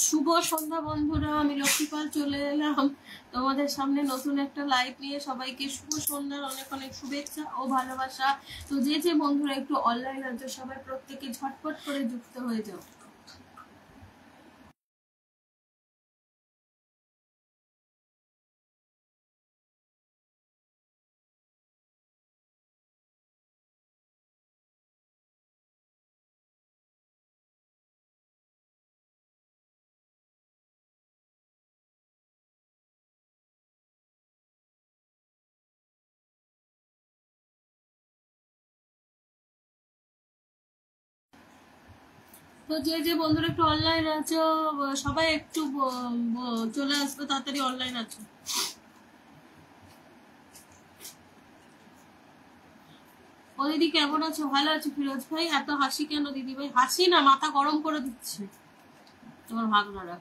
শুভ সন্ধ্যা বন্ধুরা, আমি লক্ষ্মীপাল চলে এলাম তোমাদের সামনে নতুন একটা লাইভ নিয়ে। সবাইকে শুভ সন্ধ্যার অনেক অনেক শুভেচ্ছা ও ভালোবাসা। তো যে যে বন্ধুরা একটু অনলাইন আছে সবাই প্রত্যেকে ঝটপট করে যুক্ত হয়ে যাও। তো যে যে বন্ধুরা একটু অনলাইন আছো সবাই একটু চলে আসবে, তাড়াতাড়ি অনলাইন আছো। ও দিদি কেমন আছো? ভালো আছো ফিরোজ ভাই? এত হাসি কেন দিদি ভাই? হাসি না, মাথা গরম করে দিচ্ছে তোমার ভাগনারা।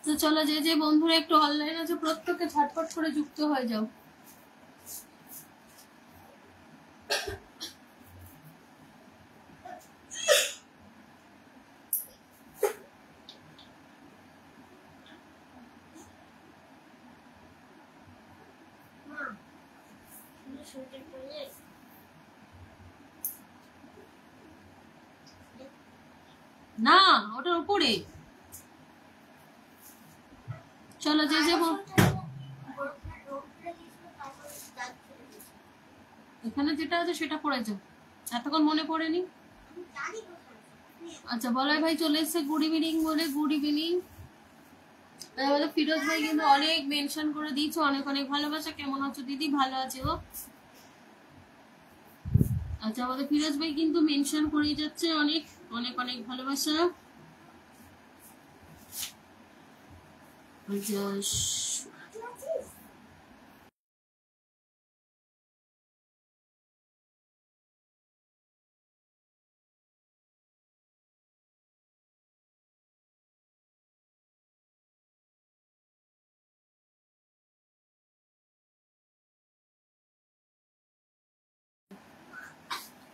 তো চলো, যে যে বন্ধুরা একটু অনলাইন আছে প্রত্যেকে ঝটপট করে যুক্ত হয়ে যাও। না, ওটার উপরে। চলো, যে যে এখানে যেটা আছে সেটা পড়ে যাও, এতক্ষণ মনে পড়েনি। আচ্ছা, বলাই ভাই চলে এসছে গুড ইভিনিং বলে। Good evening. আমাদের ফিরোজ ভাই কিন্তু অনেক মেনশন করে দিয়েছে, অনেক অনেক ভালোবাসা। কেমন আছো দিদি? ভালো আছে ও। আচ্ছা, আমাদের ফিরোজ ভাই কিন্তু মেনশন করেই যাচ্ছে, অনেক অনেক অনেক ভালোবাসা।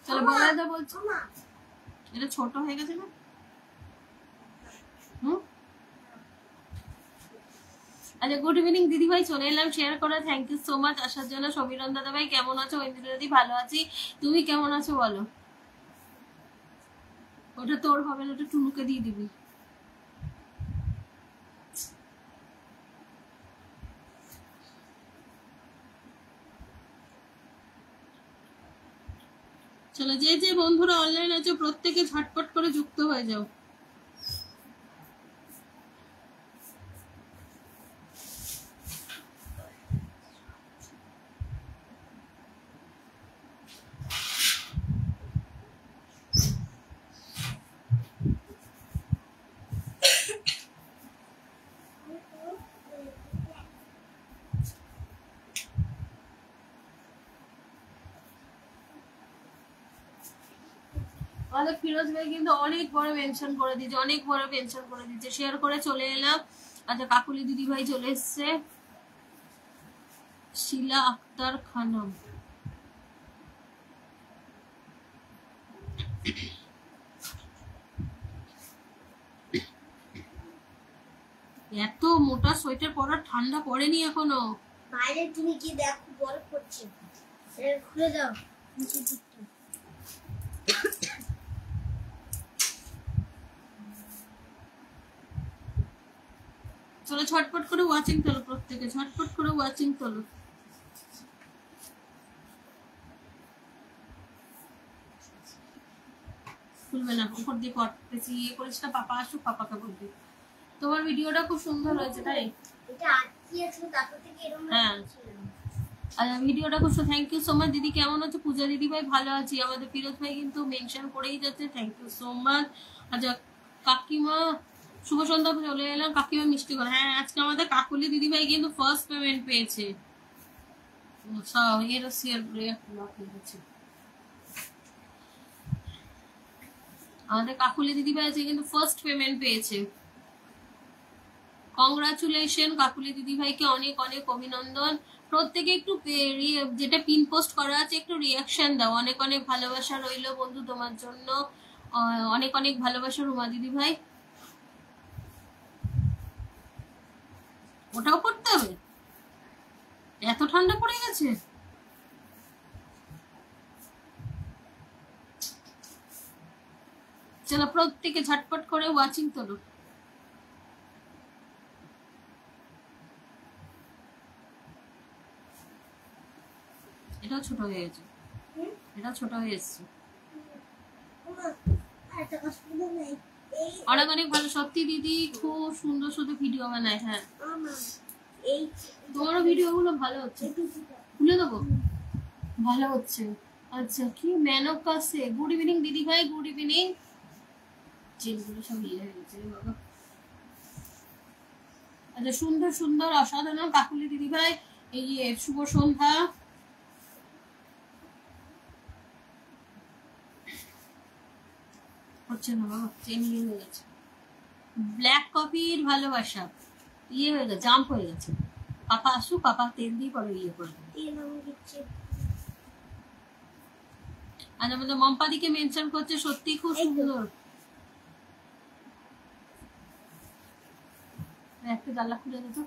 চলো, বলাদা বলছো না, এটা ছোট হয়ে গেছে না? আচ্ছা, গুড ইভিনিং দিদি ভাই, চলে এলাম শেয়ার করা। থ্যাংক ইউ সো মাচ আসার জন্য। সমীরণ দাদা ভাই কেমন আছো? ঐন্দ্রিতা দিদি ভালো আছি, তুমি কেমন আছো বলো? ওটা তোর হবে না, ওটা টুনুকে দিয়ে দিবি। চলো, যে যে বন্ধুরা অনলাইন আছে প্রত্যেকে ঝটপট করে যুক্ত হয়ে যাও। আমাদের ফিরোজ ভাই কিন্তু অনেক বড় মেনশন করে দিয়েছে, অনেক বড় মেনশন করে দিয়েছে। শেয়ার করে চলে এলাম। আচ্ছা, কাকুলি দিদি ভাই চলে এসছে। শিলা আক্তার খানম, এত মোটা সোয়েটার পরা, ঠান্ডা পড়েনি এখনো। বাইরে তুমি কি দেখো, বরফ পড়ছে। খুলে দাও নিচে দিকটা। চলো, ঝটপট করে ওয়াচিং তোলো, প্রত্যেকে ঝটপট করে ওয়াচিং তোলো। খুলবে না, উপর দিয়ে কট বেশি ইয়ে করিস না, পাপা আসুক, পাপাকে বলবি। তোমার ভিডিওটা খুব সুন্দর হয়েছে, তাই এটা আটকিয়েছিল, তারপর থেকে এরকম। হ্যাঁ, আচ্ছা, ভিডিওটা খুব সুন্দর। থ্যাংক ইউ সো মাচ দিদি। কেমন আছো? পূজা দিদি ভাই ভালো আছি। আমাদের ফিরোজ ভাই কিন্তু মেনশন করেই যাচ্ছে, থ্যাংক ইউ সো মাচ। আচ্ছা, কাকিমা শুভ সন্ধ্যা, চলে এলাম। কাকিমা মিষ্টি করে। হ্যাঁ, আজকে আমাদের কাকুলি দিদি ভাই কিন্তু ফার্স্ট পেমেন্ট পেয়েছে। আমাদের কাকুলি দিদি ভাই আছে কিন্তু ফার্স্ট পেমেন্ট পেয়েছে। কংগ্রাচুলেশন কাকুলি দিদি ভাইকে, অনেক অনেক অভিনন্দন। প্রত্যেকে একটু যেটা পিন পোস্ট করা আছে একটু রিয়াকশন দাও। অনেক অনেক ভালোবাসা রইলো বন্ধু তোমার জন্য, অনেক অনেক ভালোবাসা রুমা দিদি ভাই। ওটাও করতে হবে? এত ঠান্ডা পড়ে গেছে? চলো প্রত্যেকে ঝটপট করে ওয়াচিং তোলো। এটাও ছোট হয়ে গেছে, এটা ছোট হয়ে এসছে। অনেক অনেক ভালো, সত্যি দিদি খুব সুন্দর সুন্দর ভিডিও বানায়। হ্যাঁ তোমারও ভিডিও গুলো ভালো হচ্ছে, খুলে দেবো, ভালো হচ্ছে। আচ্ছা কি ম্যানব কাছে, গুড ইভিনিং দিদি ভাই, গুড ইভিনিং। চেনগুলো সব ইয়ে হয়ে গেছে বাবা। আচ্ছা সুন্দর সুন্দর অসাধারণ কাকুলি দিদি ভাই, এই যে শুভ সন্ধ্যা। হচ্ছে না বাবা, চেন ইয়ে হয়ে গেছে। ব্ল্যাক কফির ভালোবাসা ইয়ে হয়ে গেছে, জাম্প হয়ে গেছে। পাপা আসুক, পাপা তেল দিয়ে পরে ইয়ে করবে। আজ আমাদের মম্পাদিকে মেনশন করছে, সত্যি খুব সুন্দর। একটা জানলা খুলে দিত।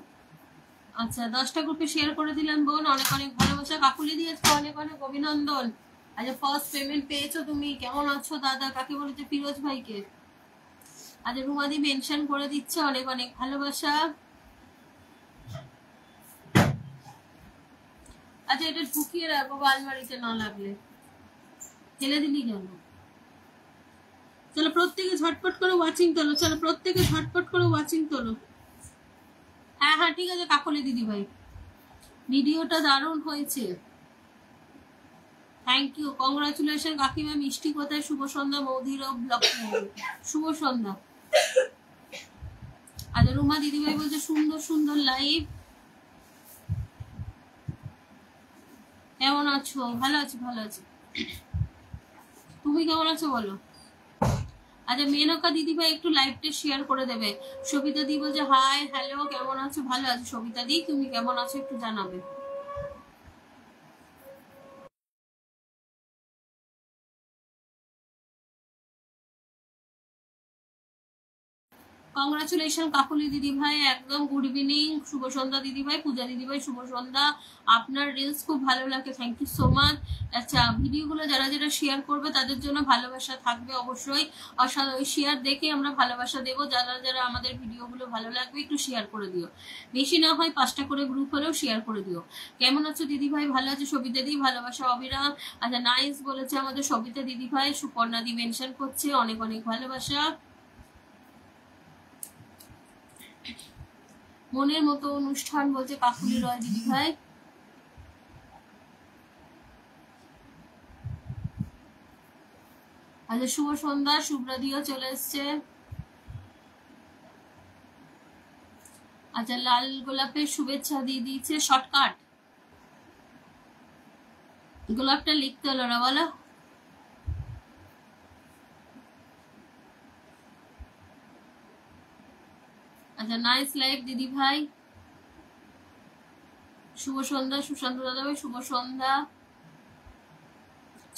আচ্ছা 10টা গ্রুপে শেয়ার করে দিলাম বোন, অনেক অনেক ভালোবাসা। কাকুলি দিয়েছো, অনেক অনেক অভিনন্দন। আচ্ছা ফার্স্ট পেমেন্ট পেয়েছো তুমি, কেমন আছো দাদা? কাকে বলেছে? ফিরোজ ভাইকে। আচ্ছা রুমাদি মেনশন করে দিচ্ছে, অনেক অনেক ভালোবাসা। আচ্ছা এটা ঢুকিয়ে রাখবো আলমারিতে, না লাগলে ফেলে দিলি কেন? চলো প্রত্যেকে ঝটপট করে ওয়াচিং তোলো, চলো প্রত্যেকে ঝটপট করে ওয়াচিং তোলো। হ্যাঁ হ্যাঁ ঠিক আছে কাকলি দিদি ভাই, ভিডিওটা দারুণ হয়েছে, থ্যাংক ইউ, কংগ্রাচুলেশন কাকিমা। মিষ্টি কোথায়? শুভ সন্ধ্যা মৌধির ব্লগ, শুভ সন্ধ্যা। আচ্ছা রুমা দিদি ভাই বলছে সুন্দর সুন্দর লাইভ। কেমন আছো? ভালো আছি ভালো আছি, তুমি কেমন আছো বলো? আচ্ছা মেনকা দিদি ভাই একটু লাইভটা শেয়ার করে দেবে। সবিতা দি বলছে হাই হ্যালো, কেমন আছো? ভালো আছো সবিতা দি, তুমি কেমন আছো একটু জানাবে। কংগ্রাচুলেশন কাকুলি দিদি ভাই, একদম গুড ইভিনিং, শুভ সন্ধ্যা দিদি ভাই, পূজা দিদি ভাই শুভ সন্ধ্যা। আপনার রিলস খুব ভালো লাগে, থ্যাংক ইউ সো মাচ। আচ্ছা ভিডিওগুলো যারা যারা শেয়ার করবে তাদের জন্য ভালোবাসা থাকবে অবশ্যই, ওই শেয়ার দেখে আমরা ভালোবাসা দেবো। যারা যারা আমাদের ভিডিওগুলো ভালো লাগবে একটু শেয়ার করে দিও, বেশি না হয় 5টা করে গ্রুপ হলেও শেয়ার করে দিও। কেমন আছো দিদি ভাই? ভালো আছে সবিতা দি, ভালোবাসা অবিরাম। আচ্ছা নাইস বলেছে আমাদের সবিতা দিদি ভাই, সুপর্ণা দি মেনশন করছে, অনেক অনেক ভালোবাসা। মনের মতো অনুষ্ঠান বলছে কাকুলি রয় দিদি ভাই। আচ্ছা শুভ সন্ধ্যা, শুভ্রা দিও চলে এসছে। আচ্ছা লাল গোলাপের শুভেচ্ছা দিয়ে দিয়েছে, শর্টকাট গোলাপটা লিখতে হলো না বলো। আচ্ছা নাইস লাইভ দিদি ভাই, শুভ সন্ধ্যা সুশান্ত দাদা ভাই, শুভ সন্ধ্যা।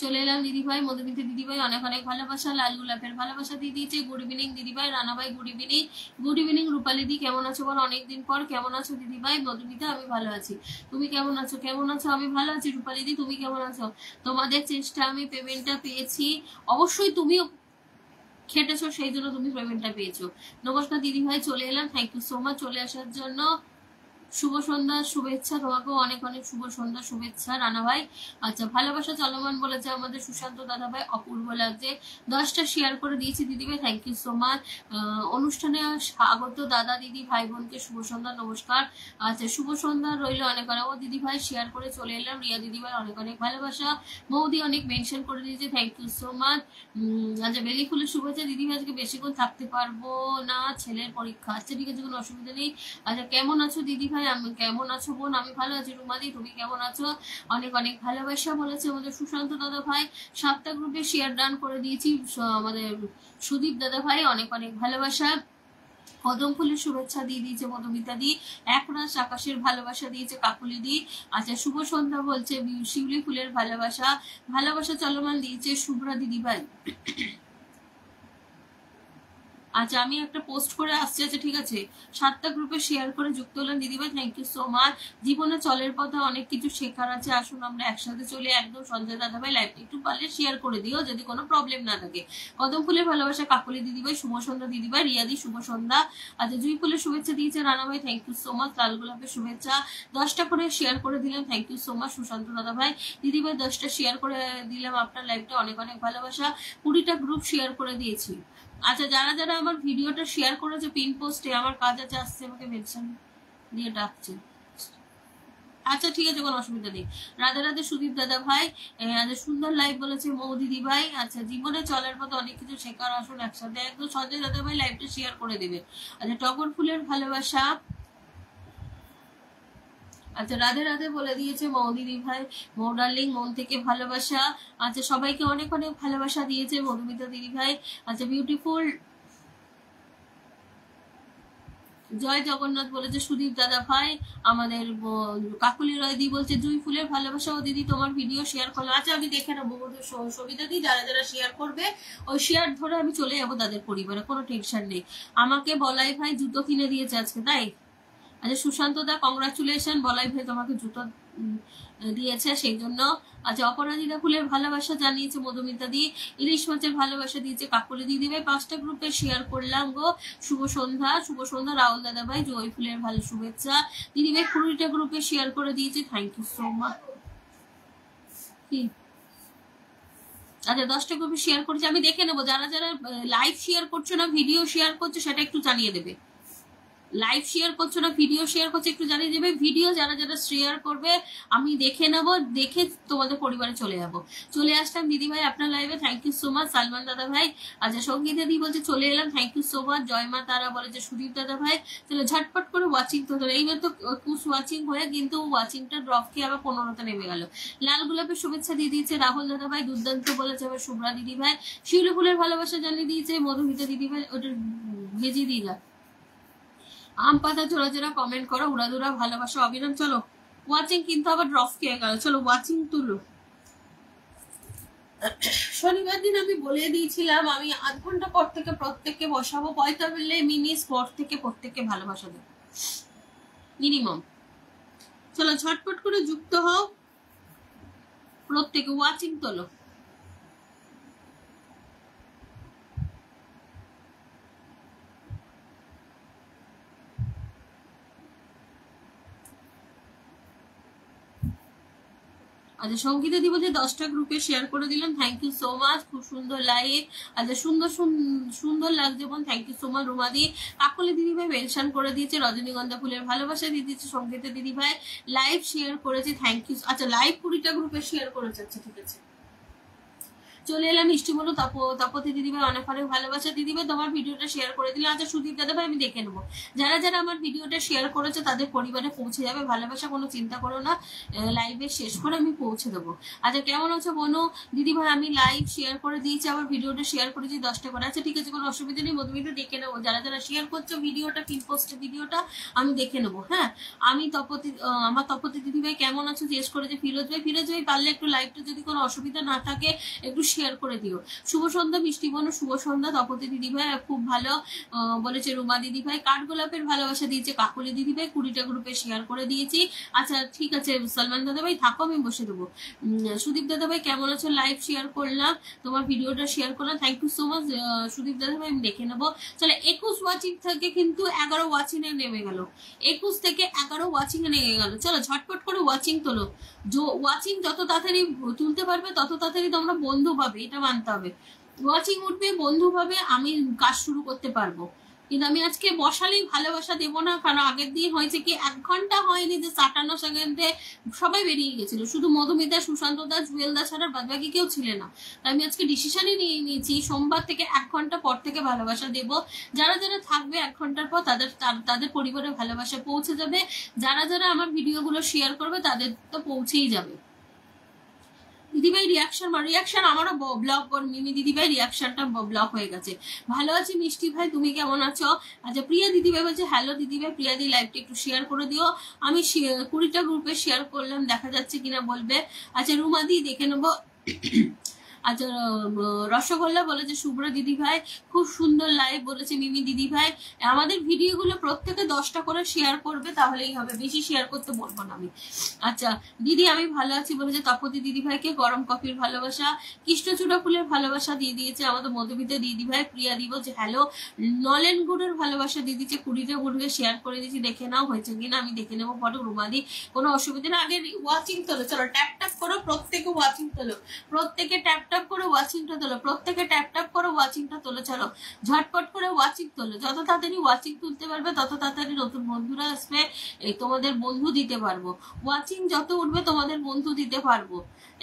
চলে এলাম দিদি ভাই, মধুমিতা দিদি ভাই অনেক অনেক ভালোবাসা, লাল গোলাপের ভালোবাসা দিয়ে দিয়েছে। গুড ইভিনিং দিদি ভাই, রানা ভাই গুড ইভিনিং। গুড ইভিনিং রূপালী দি, কেমন আছো বলো? অনেকদিন পর, কেমন আছো দিদি ভাই? মধুমিতা আমি ভালো আছি, তুমি কেমন আছো? কেমন আছো? আমি ভালো আছি। রূপালী দি তুমি কেমন আছো? তোমাদের চেষ্টা আমি পেমেন্টটা পেয়েছি, অবশ্যই তুমিও খেটেছো সেই জন্য তুমি পেমেন্টটা পেয়েছো। নমস্কার দিদি ভাই, চলে এলাম, থ্যাংক ইউ সো মাচ চলে আসার জন্য। শুভ সন্ধ্যা শুভেচ্ছা, তোমাকেও অনেক অনেক শুভ সন্ধ্যা শুভেচ্ছা রানা ভাই। আচ্ছা ভালোবাসা চলমান বলেছে আমাদের সুশান্ত দাদা ভাই, অপূর্ব লাগছে। 10টা শেয়ার করে দিয়েছি দিদি ভাই, থ্যাংক ইউ সো মাচ। অনুষ্ঠানে স্বাগত দাদা দিদি ভাই বোনকে, শুভ সন্ধ্যা নমস্কার। আচ্ছা শুভ সন্ধ্যা রইলো অনেক অনেক। ও দিদি ভাই শেয়ার করে চলে এলাম, রিয়া দিদি ভাই অনেক অনেক ভালোবাসা। মৌদি অনেক মেনশন করে দিয়েছে, থ্যাংক ইউ সো মাচ। আচ্ছা বেলি ফুলের শুভেচ্ছা দিদি ভাই, আজকে বেশিক্ষণ থাকতে পারবো না, ছেলের পরীক্ষা। আচ্ছা ঠিক আছে কোনো অসুবিধা নেই। আচ্ছা কেমন আছো দিদি ভাই? আমি কেমন আছো বোন? আমি ভালো আছি। রুমাদি তুমি কেমন আছো? অনেক অনেক ভালোবাসা বলেছে আমাদের সুশান্ত দাদা ভাই। 7টা গ্রুপে শেয়ার ডান করে দিয়েছি আমাদের সুদীপ দাদা ভাই, অনেক অনেক ভালোবাসা। কদম ফুলের শুভেচ্ছা দিয়ে দিয়েছে মধুমিতা দি, একরাশ আকাশের ভালোবাসা দিয়েছে কাকুলি দি। আচ্ছা শুভ সন্ধ্যা বলছে শিউলি ফুলের ভালোবাসা, ভালোবাসা চলমান দিয়েছে শুভ্রা দিদি ভাই। আচ্ছা আমি একটা পোস্ট করে আসছি, আচ্ছা ঠিক আছে, 7টা গ্রুপে শেয়ার করে যুক্ত হলেন দিদিভাই, থ্যাংক ইউ সো মাচ। জীবনে চলের পথে অনেক কিছু শেখার আছে, আসুন আমরা একসাথে চলে। একদম সঞ্জয় দাদাভাই লাইভটা একটু পারলে শেয়ার করে দিও যদি কোনো প্রবলেম না থাকে। কদম ফুলের ভালোবাসা কাকুলি দিদিভাই, শুভ সন্ধ্যা দিদিভাই, রিয়াদি শুভ সন্ধ্যা। আচ্ছা জুই ফুলের শুভেচ্ছা দিয়েছে রানা ভাই, থ্যাংক ইউ সো মাচ। লাল গোলাপের শুভেচ্ছা 10টা করে শেয়ার করে দিলাম, thank you so much Sushanta দাদাভাই। দিদিভাই 10টা শেয়ার করে দিলাম, আপনার লাইভটা অনেক অনেক ভালোবাসা। 20টা গ্রুপ শেয়ার করে দিয়েছি। আচ্ছা যারা যারা আমার ভিডিওটা শেয়ার করেছে পিন পোস্টে, আমার কাজ আছে আসছে, আমাকে মেনশন দিয়ে ডাকছে। আচ্ছা ঠিক আছে, কোনো অসুবিধা নেই। রাধে রাধে সুদীপ দাদা ভাই, সুন্দর লাইভ বলেছে মৌদিদি ভাই। আচ্ছা জীবনে চলার পথে অনেক কিছু শেখার, আসুন একসাথে। একদম সঞ্জয় দাদা ভাই লাইভটা শেয়ার করে দেবে। আচ্ছা টগর ফুলের ভালোবাসা, আচ্ছা রাধে রাধে বলে দিয়েছে মৌদিদি ভাই, মৌ ডার্লিং মন থেকে ভালোবাসা। আচ্ছা সবাইকে অনেক অনেক ভালোবাসা দিয়েছে মধুমিতা দিদি ভাই। আচ্ছা বিউটিফুল জয় জগন্নাথ বলেছে সুদীপ দাদা ভাই। আমাদের কাকুলি রয় দি বলছে জুই ফুলের ভালোবাসা, ও দিদি তোমার ভিডিও শেয়ার করলো। আচ্ছা আমি দেখে নেবো সবিতা দি, যারা যারা শেয়ার করবে ওই শেয়ার ধরে আমি চলে যাবো তাদের পরিবারে, কোনো টেনশন নেই। আমাকে বলাই ভাই জুতো কিনে দিয়েছে আজকে, তাই? আচ্ছা সুশান্ত দা কংগ্রাচুলেশন, বলাই ভাই তোমাকে জুতো দিয়েছে সেই জন্য। আচ্ছা অপরাজিতা ফুলের ভালোবাসা জানিয়েছে মধুমিতা দি। ইলিশ মাছের ভালোবাসা দিয়েছে কাকুলি দিদি ভাই। 5টা গ্রুপে শেয়ার করলাম গো। শুভ সন্ধ্যা, শুভ সন্ধ্যা রাহুল দাদা ভাই, জয় ফুলের ভালো শুভেচ্ছা দিদি ভাই। 20টা গ্রুপে শেয়ার করে দিয়েছে, থ্যাংক ইউ সো মাচ। কি আচ্ছা 10টা গ্রুপে শেয়ার করেছি, আমি দেখে নেবো। যারা যারা লাইভ শেয়ার করছো না ভিডিও শেয়ার করছো সেটা একটু জানিয়ে দেবে। লাইভ শেয়ার করছো না ভিডিও শেয়ার করছো একটু জানিয়ে দেবে। ভিডিও যারা যারা শেয়ার করবে আমি দেখে নেব, দেখে তোমাদের পরিবারে চলে যাব। চলে আসলাম দিদি ভাই আপনার লাইভে, thank you so much Salman দাদা ভাই। আচ্ছা সঙ্গীতা দি বলছে চলে এলাম, থ্যাংক ইউ সো মাচ। জয় মা তারা বলেছে সুদীপ দাদা ভাই। চলো ঝটপট করে ওয়াচিং তো ধরে, এইবার তো কুশ ওয়াচিং হয়ে কিন্তু ওয়াচিংটা ড্রপ খেয়ে আবার 15তে নেমে গেল। লাল গোলাপের শুভেচ্ছা দিয়ে দিয়েছে রাহুল দাদা ভাই, দুর্দান্ত বলেছে আবার শুভ্রা দিদি ভাই। শিউলি ফুলের ভালোবাসা জানিয়ে দিয়েছে মধুমিতা দিদি ভাই, ওটা ভেজিয়ে দিয়ে যা। আম পাতা জোড়া জোড়া কমেন্ট করো, উড়াদুরা ভালোবাসা অবিরাম। চলো ওয়াচিং কিন্তু আবার ড্রপ খেয়ে গেল, চলো ওয়াচিং তুলো। শনিবার দিন আমি বলে দিয়েছিলাম আমি আধ ঘন্টা পর থেকে প্রত্যেককে বসাবো, 45 মিনিট পর থেকে প্রত্যেককে ভালোবাসা দেবো মিনিমাম। চলো ঝটপট করে যুক্ত হও, প্রত্যেকে ওয়াচিং তোলো। আচ্ছা সঙ্গীতা দি বলছে 10টা গ্রুপে শেয়ার করে দিলাম, থ্যাংক ইউ সো মাচ। খুব সুন্দর লাইভ, আচ্ছা সুন্দর সুন্দর লাগছে বোন, thank you so much. Ruma দি কাকলি দিদি ভাই মেনশন করে দিয়েছে, রজনীগন্ধা ফুলের ভালোবাসা দিয়ে দিয়েছে সঙ্গীতা দিদি ভাই। লাইভ শেয়ার করেছে, থ্যাংক ইউ। আচ্ছা লাইভ 20টা গ্রুপে শেয়ার করেছে, আচ্ছা ঠিক আছে। চলে এলাম মিষ্টি বলো তপতি দিদিভাই, অনেক অনেক ভালোবাসা দিদিভাই, তোমার ভিডিওটা শেয়ার করে দিলে। আচ্ছা সুদীপ দাদা ভাই আমি দেখে নেবো, যারা যারা আমার ভিডিওটা শেয়ার করেছে তাদের পরিবারে পৌঁছে যাবে ভালোবাসা, কোনো চিন্তা করো না। লাইভে শেষ করে আমি পৌঁছে দেবো। আচ্ছা কেমন আছো বোনো দিদি ভাই, আমি লাইভ শেয়ার করে দিয়েছি, আবার ভিডিওটা শেয়ার করেছি 10টা করে। আচ্ছা ঠিক আছে, কোনো অসুবিধা নেই, মধুমিতা দেখে নেবো। যারা যারা শেয়ার করছো ভিডিওটা পিন পোস্টে ভিডিওটা আমি দেখে নেবো। হ্যাঁ আমি আমার তপতি দিদি ভাই কেমন আছো জিজ্ঞেস করেছে ফিরোজ ভাই। ফিরোজ ভাই পারলে একটু লাইভটা যদি কোনো অসুবিধা না থাকে একটু শেয়ার করে দিও। শুভ সন্ধ্যা মিষ্টি বোন, শুভ সন্ধ্যা তপতি দিদি ভাই, খুব ভালো বলেছে রুমা দিদি ভাই। কাঠগোলাপের ভালোবাসা দিয়েছে কাকুলি দিদি ভাই, 20টা গ্রুপে শেয়ার করে দিয়েছি। আচ্ছা ঠিক আছে সালমান দাদা ভাই থাকো, আমি বসে দেবো। সুদীপ দাদা ভাই কেমন আছো, লাইভ শেয়ার করলাম, তোমার ভিডিওটা শেয়ার করলাম, thank you so much Sudip দাদা ভাই, আমি দেখে নেবো। চলো 21 ওয়াচিং থেকে কিন্তু 11 ওয়াচিং এ নেমে গেল, 21 থেকে 11 ওয়াচিং এ নেমে গেল। চলো ঝটপট করে ওয়াচিং তোলো, ওয়াচিং যত তাড়াতাড়ি তুলতে পারবে তত তাড়াতাড়ি তোমরা বন্ধু পাবে, এটা মানতে হবে। ওয়াচিং উঠবে, বন্ধু পাবে, আমি কাজ শুরু করতে পারবো। কিন্তু আমি আজকে বসালেই ভালোবাসা দেবো না, কারণ আগের দিন হয়েছে কি 1 ঘন্টা হয়নি যে 57 সেকেন্ডে সবাই বেরিয়ে গেছিল, শুধু মধুমিতা সুশান্ত দাস জুয়েল দাস ছাড়া বাদ বাকি কেউ ছিলেন না। তাই আমি আজকে ডিসিশনই নিয়ে নিয়েছি সোমবার থেকে 1 ঘন্টা পর থেকে ভালোবাসা দেব। যারা যারা থাকবে 1 ঘন্টার পর তাদের পরিবারে ভালোবাসা পৌঁছে যাবে, যারা যারা আমার ভিডিওগুলো শেয়ার করবে তাদের তো পৌঁছেই যাবে। দিদিভাই রিয়াকশন আমারও ব্লক মিমি দিদিভাই রিয়াকশনটা ব্লক হয়ে গেছে। ভালো আছি মিষ্টি ভাই, তুমি কেমন আছো? আচ্ছা প্রিয়া দিদিভাই বলছে হ্যালো দিদিভাই, প্রিয়া দি লাইভটা একটু শেয়ার করে দিও। আমি 20টা গ্রুপে শেয়ার করলাম, দেখা যাচ্ছে কিনা বলবে। আচ্ছা রুমাদি দেখে নেবো। আচ্ছা রসগোল্লা বলেছে শুভ্র দিদি ভাই খুব সুন্দর লাইভ বলেছে মিমি দিদি ভাই। আমাদের ভিডিওগুলো প্রত্যেকে 10টা করে শেয়ার করবে, তাহলেই হবে, বেশি শেয়ার করতে বলবো না আমি। আচ্ছা দিদি আমি ভালো আছি বলেছে তপতি দিদি ভাইকে গরম কফির ভালোবাসা, কৃষ্ণচূড়া ফুলের ভালোবাসা দিয়ে দিয়েছে আমাদের মধুমিতা দিদি ভাই। প্রিয়া দি বলছে হ্যালো, নলেন গুড়ের ভালোবাসা দিয়ে দিচ্ছে, 20টা গুড়কে শেয়ার করে দিচ্ছি, দেখে নাও হয়েছে কিনা, আমি দেখে নেবো ফটো। রুমাদি কোনো অসুবিধা না, আগে ওয়াচিং তোলো, চলো ট্যাপ ট্যাপ করো, প্রত্যেকে ওয়াচিং তোলো, প্রত্যেকে ট্যাপ ট্যাপ করে ওয়াচিংটা তোলো, প্রত্যেকে ট্যাপ ট্যাপ করে ওয়াচিংটা তোলো, চলো ঝটপট করে ওয়াচিং তোলো। যত তাড়াতাড়ি ওয়াচিং তুলতে পারবে তত তাড়াতাড়ি নতুন বন্ধুরা আসবে, এই তোমাদের বন্ধু দিতে পারবো। ওয়াচিং যত উঠবে তোমাদের বন্ধু দিতে পারবো।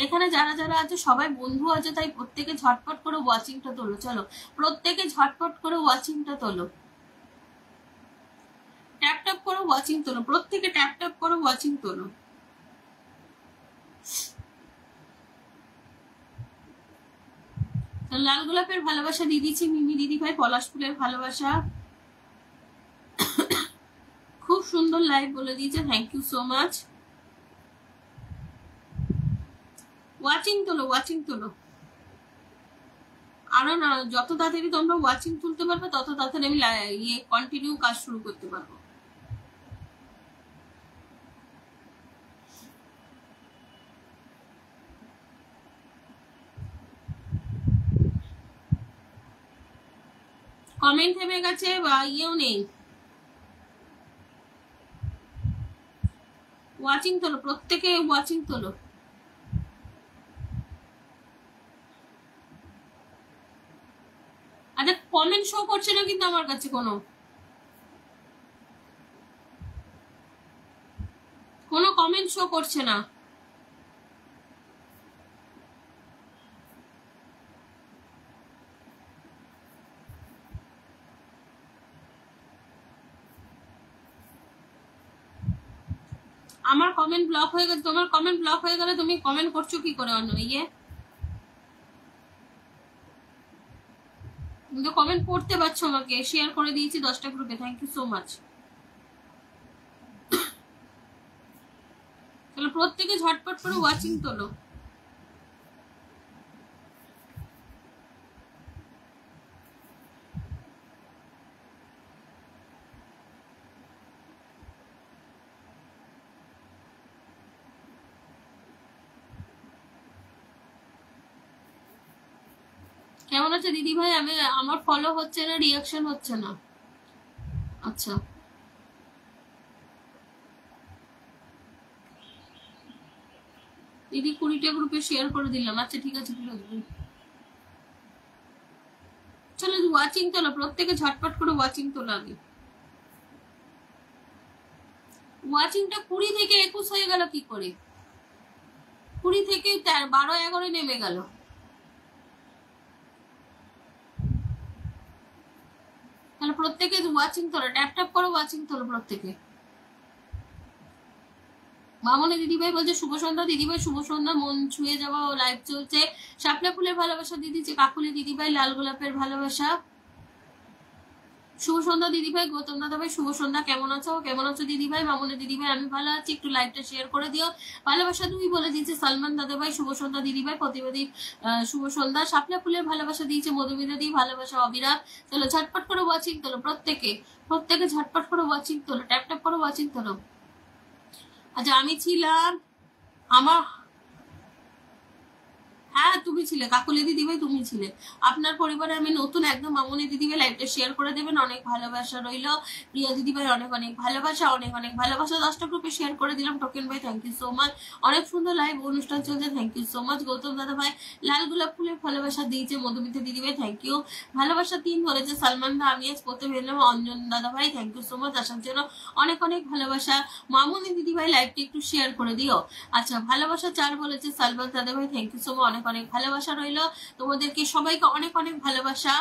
এখানে যারা যারা আছে সবাই বন্ধু আছে, তাই প্রত্যেকে ঝটপট করে ওয়াচিংটা তোলো, চলো প্রত্যেকে ঝটপট করে ওয়াচিংটা তোলো, ট্যাপ ট্যাপ করে ওয়াচিং তোলো, প্রত্যেকে ট্যাপ ট্যাপ করে ওয়াচিং তোলো। লাল গোলাপের ভালোবাসা দিয়ে দিচ্ছি মিমি দিদি ভাই, পলাশ ফুলের ভালোবাসা, খুব সুন্দর লাইভ বলে দিয়েছে, thank you so much. Watching তোলো, ওয়াচিং তোলো আরো না, যত তাড়াতাড়ি তোমরা ওয়াচিং তুলতে পারবে তত তাড়াতাড়ি আমি কন্টিনিউ কাজ শুরু করতে পারবো। কমেন্ট থেমে গেছে বা ইয়েও নেই, ওয়াচিং তোলো, প্রত্যেকে ওয়াচিং তোলো। আচ্ছা কমেন্ট শো করছে না কিন্তু আমার কাছে কোনো কমেন্ট শো করছে না। আমার কমেন্ট ব্লক হয়ে গেছে, তোমার কমেন্ট ব্লক হয়ে গেলে তুমি কমেন্ট করছো কি করে? অন্য তুমি তো কমেন্ট করতে পারছো, আমাকে শেয়ার করে দিয়েছি 10টা গ্রুপে, থ্যাংক ইউ সো মাচ। তাহলে প্রত্যেকে ঝটপট করে ওয়াচিং তোলো। কেমন আছে দিদি ভাই? আমার ফলো হচ্ছে না, রিয়াকশন হচ্ছে না। আচ্ছা দিদি 20টা গ্রুপে শেয়ার করে দিলাম। আচ্ছা ঠিক আছে, চলো ওয়াচিং তোলো, প্রত্যেকে ঝটপট করে ওয়াচিং তোলো। আগে ওয়াচিংটা 20 থেকে 21 হয়ে গেল কি করে? 20 থেকে 12-11 নেমে গেল। তাহলে প্রত্যেকে ওয়াচিং তোলো, ট্যাপ ট্যাপ করে ওয়াচিং তোলো প্রত্যেকে। মামনি দিদিভাই বলছে শুভ সন্ধ্যা দিদিভাই, শুভ সন্ধ্যা, মন ছুঁয়ে যাওয়া লাইভ চলছে। শাপলা ফুলের ভালোবাসা দিয়ে দিচ্ছে কাকুলি দিদিভাই, লাল গোলাপের ভালোবাসা, শুভ সন্ধ্যা দিদিভাই। গৌতম দাদা ভাই শুভ সন্ধ্যা, কেমন আছো? কেমন আছো দিদিভাই? মামনি দিদিভাই আমি ভালো আছি, একটু লাইভটা শেয়ার করে দিও। ভালোবাসা তুমি বলে দিচ্ছে সালমান দাদা ভাই, শুভ সন্ধ্যা দিদিভাই। প্রতিবাদী শুভ সন্ধ্যা। শাপলা ফুলের ভালোবাসা দিয়েছে মধুমিতা দি, ভালোবাসা অবিরাট। চলো ঝটপট করে ওয়াচিং তোলো, প্রত্যেকে ঝটপট করে ওয়াচিং তোলো, ট্যাপ ট্যাপ করে ওয়াচিং তোলো। আচ্ছা আমি ছিলাম, আমার হ্যাঁ তুমি ছিলে কাকুলি দিদিভাই, তুমি ছিলে। আপনার পরিবারে আমি নতুন একদম। মামনি দিদিভাই লাইভটা শেয়ার করে দেবেন, অনেক ভালোবাসা রইল। প্রিয়া দিদিভাই অনেক অনেক ভালোবাসা, অনেক অনেক ভালোবাসা। 10টা গ্রুপে শেয়ার করে দিলাম। টোকেন ভাই থ্যাংক ইউ সো মাচ, অনেক সুন্দর লাইভ অনুষ্ঠান চলছে, thank you so much. Gautam দাদা ভাই লাল গোলাপ ফুলের ভালোবাসা দিয়েছে মধুমিতা দিদিভাই, থ্যাংক ইউ। ভালোবাসা 3 বলেছে সালমান দা, আমি আজ করতে পেলাম। অঞ্জন দাদা ভাই থ্যাংক ইউ সো মাচ, আসার জন্য অনেক অনেক ভালোবাসা। মামনি দিদিভাই লাইভটা একটু শেয়ার করে দিও। আচ্ছা ভালোবাসা 4 বলেছে সালমান দাদা ভাই, থ্যাংক ইউ সো মাচ, অনেক অনেক ভালোবাসা রইল তোমাদেরকে সবাইকে, অনেক অনেক ভালোবাসা।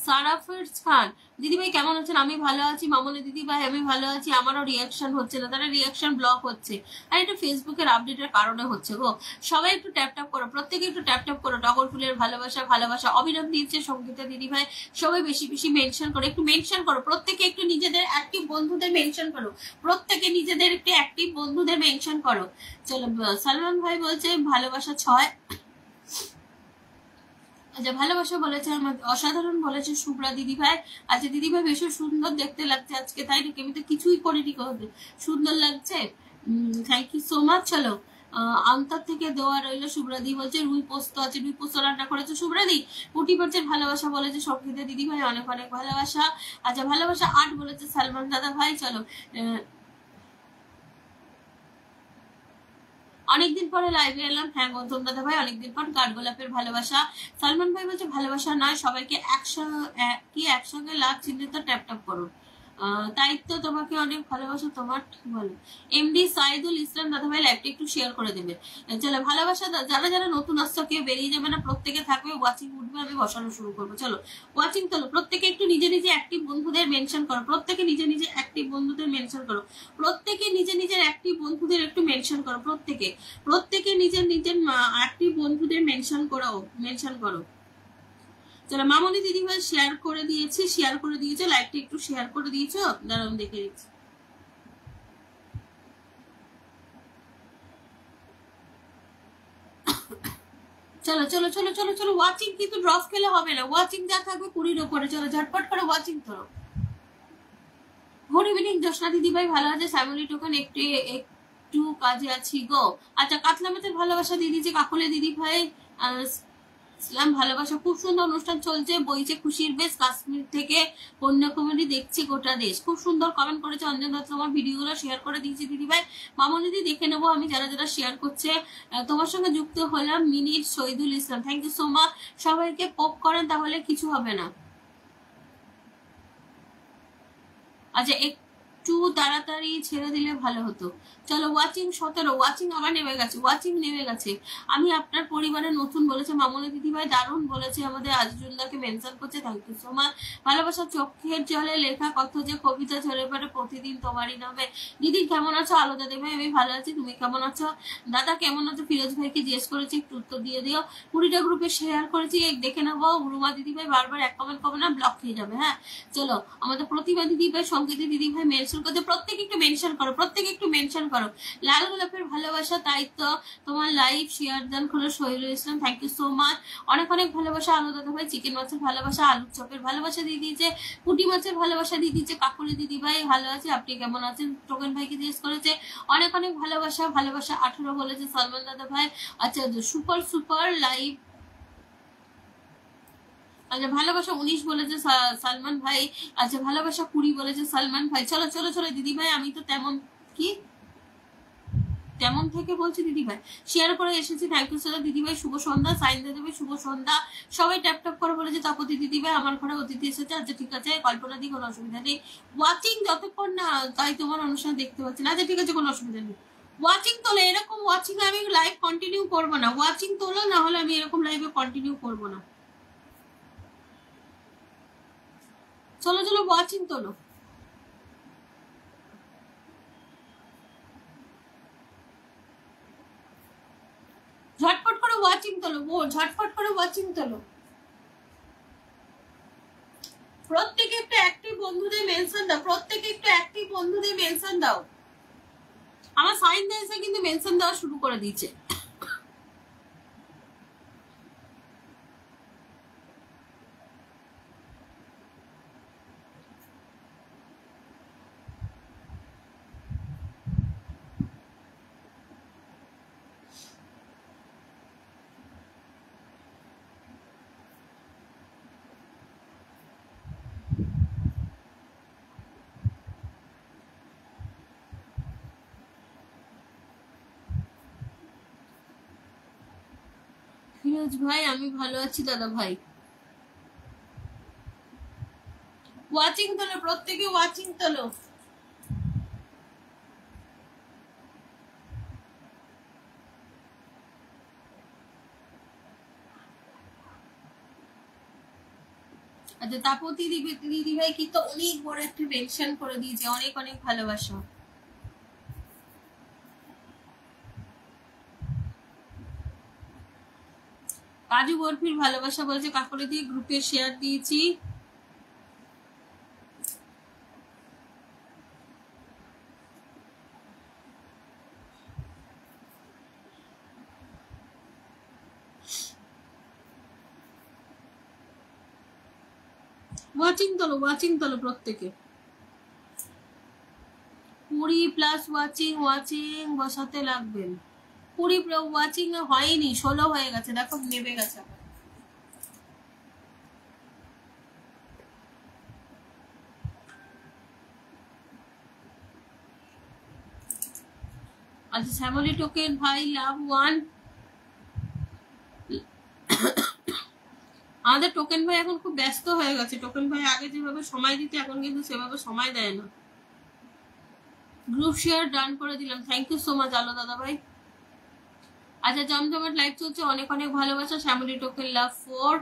সারাফিরজ খান দিদিভাই কেমন আছেন? আমি ভালো আছি। মামনি দিদিভাই আমি ভালো আছি। আমারও রিয়াকশন হচ্ছে না, তারা রিয়াকশন ব্লক হচ্ছে, আর এটা ফেসবুকের আপডেটের কারণে হচ্ছে গো। সবাই একটু ট্যাপ ট্যাপ করো, প্রত্যেকে একটু ট্যাপ ট্যাপ করো। টগর ফুলের ভালোবাসা ভালোবাসা অভিনব দিচ্ছে সঙ্গীতা দিদিভাই, সবাই বেশি বেশি মেনশন করো, একটু মেনশন করো, প্রত্যেকে একটু নিজেদের অ্যাক্টিভ বন্ধুদের মেনশন করো, প্রত্যেকে নিজেদের একটু অ্যাক্টিভ বন্ধুদের মেনশন করো। চলো, সালমান ভাই বলছে ভালোবাসা 6। আচ্ছা, ভালোবাসা বলেছে অসাধারণ বলেছে শুভ্রা দিদি ভাই। আচ্ছা দিদি ভাই বেশ সুন্দর দেখতে লাগছে আজকে, তাই নাকি? আমি তো কিছুই করিনি, সুন্দর লাগছে। Thank you so much. চলো, আন্তর থেকে দেওয়া রইলো। শুভ্রাদি বলছে রুই পোস্ত আছে, রুই পোস্ত রান্না করেছে শুভ্রাদি। পুটি পড়ছে ভালোবাসা বলেছে সঙ্গীতা দিদি ভাই, অনেক অনেক ভালোবাসা। আচ্ছা, ভালোবাসা 8 বলেছে সালমান দাদা ভাই। চলো, অনেকদিন পরে লাইভে এলাম। হ্যাঁ গৌতম দাদা ভাই, অনেকদিন পর কাঠগোলাপের ভালোবাসা। সালমান ভাই বলছে ভালোবাসা নয়, সবাইকে একসঙ্গে লাভ চিহ্নিত ট্যাপ ট্যাপ করুন। তাই তো তোমাকে অনেক ভালোবাসা। তোমার বলো এমডি সাইদুল ইসলাম দাদা ভাই, লাইভটা একটু শেয়ার করে দেবে। চলো, ভালোবাসা যারা যারা নতুন আসছো কেউ বেরিয়ে যাবে না, প্রত্যেকে থাকবে, ওয়াচিং উঠবে, আমি বসানো শুরু করবো। চলো ওয়াচিং তোলো, প্রত্যেকে একটু নিজে নিজে অ্যাক্টিভ বন্ধুদের মেনশন করো, প্রত্যেকে নিজে নিজে অ্যাক্টিভ বন্ধুদের মেনশন করো, প্রত্যেকে নিজে নিজের অ্যাক্টিভ বন্ধুদের একটু মেনশন করো, প্রত্যেকে নিজের নিজের অ্যাক্টিভ বন্ধুদের মেনশন করো। চলো, মামনি দিদিভাই শেয়ার করে দিয়েছে, লাইভটা একটু শেয়ার করে দিয়েছো, দাঁড়ান দেখে দিচ্ছি। চলো চলো চলো চলো চলো, ওয়াচিং কিন্তু ড্রপ খেলে হবে না, ওয়াচিং যা থাকবে 20-র উপরে। চলো ঝটপট করে ওয়াচিং করো। গুড ইভিনিং জোসনা দিদিভাই, ভালো আছে? ফ্যামিলি টোকেন একটু কাজে আছি গো। আচ্ছা, কাতলা মাছের ভালোবাসা দিয়ে দিয়েছে কাকুলে দিদি ভাই। ইসলাম ভালোবাসা, খুব সুন্দর অনুষ্ঠান চলছে, বইছে খুশির বেশ, কাশ্মীর থেকে কন্যাকুমারী দেখছি গোটা দেশ। খুব সুন্দর কমেন্ট করেছে অঞ্জন দত্ত, তোমার ভিডিওগুলো শেয়ার করে দিয়েছি দিদি ভাই। মামনি দিদি দেখে নেবো আমি যারা যারা শেয়ার করছে। তোমার সঙ্গে যুক্ত হলাম minute Shahidul Islam, thank you so much. সবাইকে পোক করেন, তাহলে কিছু হবে না। আচ্ছা, একটু তাড়াতাড়ি ছেড়ে দিলে ভালো হতো। চলো, ওয়াচিং 17, ওয়াচিং আবার নেমে গেছে। আমি আপনার পরিবারে নতুন বলেছে মামনি দিদি ভাই, দারুণ বলেছে। আমাদের আজিজুল্লাহকে মেনশন করছে, থ্যাংক ইউ সো মাচ। ভালোবাসা চোখের জলে লেখা কত যে কবিতা ঝরে পড়ে প্রতিদিন তোমারই নামে। দিদি কেমন আছো? আলাদা দেবে, আমি ভালো আছি, তুমি কেমন আছো? দাদা কেমন আছো? ফিরোজ ভাইকে জিজ্ঞেস করেছি, একটু উত্তর দিয়ে দিও। 20টা গ্রুপে শেয়ার করেছি, দেখে নেবো। রুমা দিদি ভাই বারবার এক কমেন্ট করবে না, ব্লক খেয়ে যাবে। হ্যাঁ চলো, আমাদের প্রতিভা দিদি ভাই, সঙ্গীতা দিদি ভাই মেনশন করতে, প্রত্যেকে একটু মেনশন করো। লাল গোলাপের ভালোবাসা, তাই তো তোমার লাইভ শেয়ার দান হলো Shahidul Islam, thank you so much. অনেক অনেক ভালোবাসা। আলু দাদা ভাই চিকেন মাছের ভালোবাসা, আলু চপের ভালোবাসা দিয়ে দিয়েছে, পুঁটি মাছের ভালোবাসা দিয়ে দিয়েছে। কাকুলি দিদি ভাই ভালো আছে, আপনি কেমন আছেন? টোকেন ভাইকে জিজ্ঞেস করেছে, অনেক অনেক ভালোবাসা। ভালোবাসা 18 বলেছে সালমান দাদা ভাই। আচ্ছা, সুপার লাইভ। আচ্ছা, ভালোবাসা 19 বলেছে সালমান ভাই। আচ্ছা, ভালোবাসা 20 বলেছে সালমান ভাই। চলো চলো চলো দিদি ভাই, আমি তো তেমন থেকে বলছি দিদি ভাই, শেয়ার করে এসেছি, থ্যাংক ইউ স্যার দিদি ভাই। শুভ সন্ধ্যা। সাইন দেবে শুভ সন্ধ্যা। সবাই ট্যাপ ট্যাপ করে বলেছে তাপতি দিদি ভাই আমার ঘরে অতিথি এসেছে। আচ্ছা ঠিক আছে, কল্পনা দি কোনো অসুবিধা নেই। ওয়াচিং যতক্ষণ না তাই তোমার অনুষ্ঠান দেখতে পাচ্ছি না। আচ্ছা ঠিক আছে, কোনো অসুবিধা নেই। ওয়াচিং তোলো, এরকম ওয়াচিং আমি লাইভ কন্টিনিউ করবো না। ওয়াচিং তোলো, না হলে আমি এরকম লাইভে কন্টিনিউ করবো না। চলো চলো, ওয়াচিং তোলো, ঝটপট করে ওয়াচিং তোলো, ঝটপট করে ওয়াচিং তোলো। প্রত্যেকে একটু অ্যাক্টিভ বন্ধুদের মেনশন দাও, প্রত্যেকে একটু অ্যাক্টিভ বন্ধুদের মেনশন দাও। আমার সাইন দেয় কিন্তু মেনশন দেওয়া শুরু করে দিয়েছে। ফিরোজ ভাই আমি ভালো আছি দাদা ভাই। ওয়াচিং তোলো, প্রত্যেকে ওয়াচিং তোলো। আচ্ছা তাপতি দিদি ভাই কি তো অনেক বড় একটা মেনশন করে দিয়েছে, অনেক অনেক ভালোবাসা। কাজু বরফির ভালোবাসা বলছে কাকুলি দিয়ে গ্রুপে শেয়ার দিয়েছি। ওয়াচিং তোলো প্রত্যেকে 20+ ওয়াচিং বসাতে লাগবেন। 20 ওয়াচিং হয়নি, 16 হয়ে গেছে, দেখো নেমে গেছে। আচ্ছা শ্যামলী টোকেন ভাই লাভ 1। আমাদের টোকেন ভাই এখন খুব ব্যস্ত হয়ে গেছে। টোকেন ভাই আগে যেভাবে সময় দিতে এখন কিন্তু সেভাবে সময় দেয় না। গ্রুপ শেয়ার ডান করে দিলাম, থ্যাংক ইউ সো মাচ আলো দাদা ভাই। আচ্ছা জমজমাট লাইভ চলছে, অনেক অনেক ভালোবাসা। শ্যামলী টোকেন লাভ 4,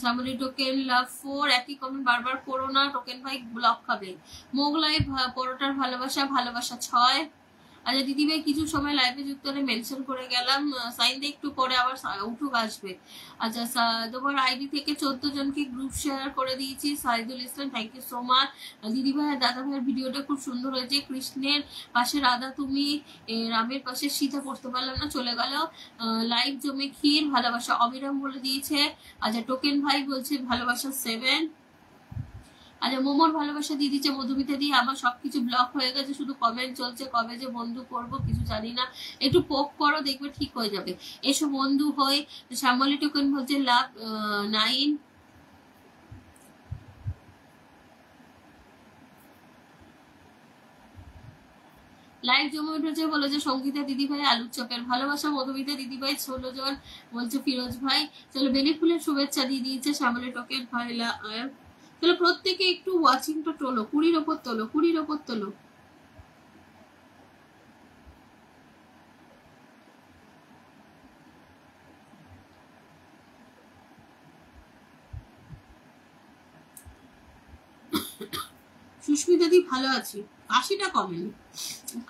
শ্যামলী টোকেন লাভ 4। একই কমেন্ট বারবার করো না, টোকেন ভাই ব্লক খাবে। মোগলাই পরোটার ভালোবাসা 6। আচ্ছা দিদি ভাই কিছু সময় লাইভে যুক্ত হলে মেনশন করে গেলাম, সাইন দিয়ে একটু পরে আবার উঠুক আসবে। আচ্ছা তোমার আইডি থেকে 14 জনকে গ্রুপ শেয়ার করে দিয়েছি। Saidul Islam thank you so much. দিদি ভাই দাদা ভাইয়ের ভিডিওটা খুব সুন্দর হয়েছে। কৃষ্ণের পাশে রাধা তুমি, রামের পাশে সীতা পড়তে পারলাম না, চলে গেল। লাইভ জমে ক্ষীর ভালোবাসা অবিরাম বলে দিয়েছে। আচ্ছা টোকেন ভাই বলছে ভালোবাসা 7। আচ্ছা মোমোর ভালোবাসা দিয়ে দিচ্ছে মধুমিতা দিয়ে। আমার সবকিছু ব্লক হয়ে গেছে, শুধু কমেন্ট চলছে, কবে যে বন্ধু করব কিছু জানি না, একটু পোক করো দেখবে ঠিক হয়ে যাবে, এসো বন্ধু হয়ে। শ্যামলী টোকেন বলছে লাভ 9। লাইভ জমে উঠেছে বলে যে সঙ্গীতা দিদি ভাই আলুর চপের ভালোবাসা। মধুমিতা দিদি ভাই 16 জন বলছে ফিরোজ ভাই। চলো বেলি ফুলের শুভেচ্ছা দিয়ে দিয়েছে শ্যামলী টোকেন ভাই। চলো প্রত্যেকে একটু ওয়াচিংটা তোলো, 20-র ওপর তোলো, 20-র ওপর তোলো। সুস্মিতা দি ভালো আছি, কাশিটা কমেনি,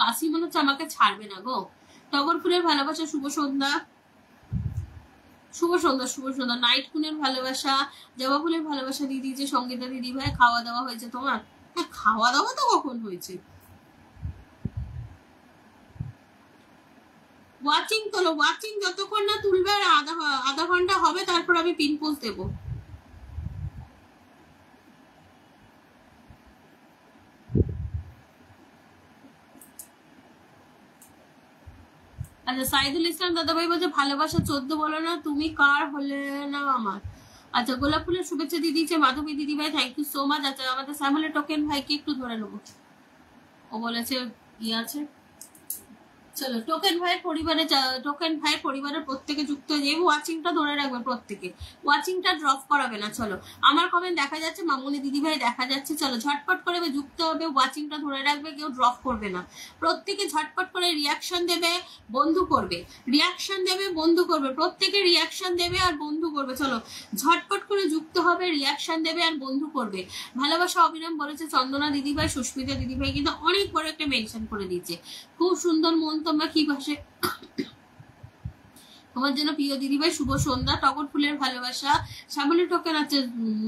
কাশি মনে হচ্ছে আমাকে ছাড়বে না গো। টগর ফুলের ভালোবাসা শুভ সন্ধ্যা, শুভ সন্ধ্যা, শুভ সন্ধ্যা। নাইট কুনের ভালোবাসা, জবা ফুলের ভালোবাসা দিয়ে দিয়েছে সঙ্গীতা দিদি ভাই। খাওয়া দাওয়া হয়েছে তোমার? হ্যাঁ খাওয়া দাওয়া তো কখন হয়েছে। ওয়াচিং তোলো, ওয়াচিং যতক্ষণ না তুলবে আর আধা ঘন্টা হবে তারপর আমি পিন পোস্ট দেবো। আচ্ছা সাইদুল ইসলাম দাদা ভাই বলছে ভালোবাসা 14 বলো না, তুমি কার হলে না আমার। আচ্ছা গোলাপ ফুলের শুভেচ্ছা দিয়ে দিয়েছে মাধবী দিদি ভাই, থ্যাংক ইউ সো মাচ। আচ্ছা আমাদের শ্যামলী টোকেন ভাইকে একটু ধরে নেবো, ও বলেছে ই আছে। চলো টোকেন ভাইয়ের পরিবারের প্রত্যেকে যুক্ত হয়ে যাবে। ওয়াচিংটা ধরে রাখবে প্রত্যেকে, ওয়াচিংটা ড্রপ করাবে না। চলো আমার কমেন্ট দেখা যাচ্ছে, মামুনি দিদি ভাই দেখা যাচ্ছে। চলো ঝটপট করে যুক্ত হবে, ওয়াচিংটা ধরে রাখবে, কেউ ড্রপ করবে না। প্রত্যেকে ঝটপট করে রিয়াকশন দেবে, বন্ধু করবে, রিয়াকশন দেবে, বন্ধু করবে, প্রত্যেকে রিয়াকশন দেবে আর বন্ধু করবে। চলো ঝটপট করে যুক্ত হবে, রিয়াকশন দেবে আর বন্ধু করবে। ভালোবাসা অবিরাম বলেছে চন্দনা দিদি ভাই। সুস্মিতা দিদি ভাই কিন্তু অনেক বড় একটা মেনশন করে দিয়েছে, খুব সুন্দর মন। তোমরা কি ভাষে তোমার জন্য প্রিয় দিদি ভাই শুভ সন্ধ্যা। টগর ফুলের ভালোবাসা। শ্যামলী টোকেন আছে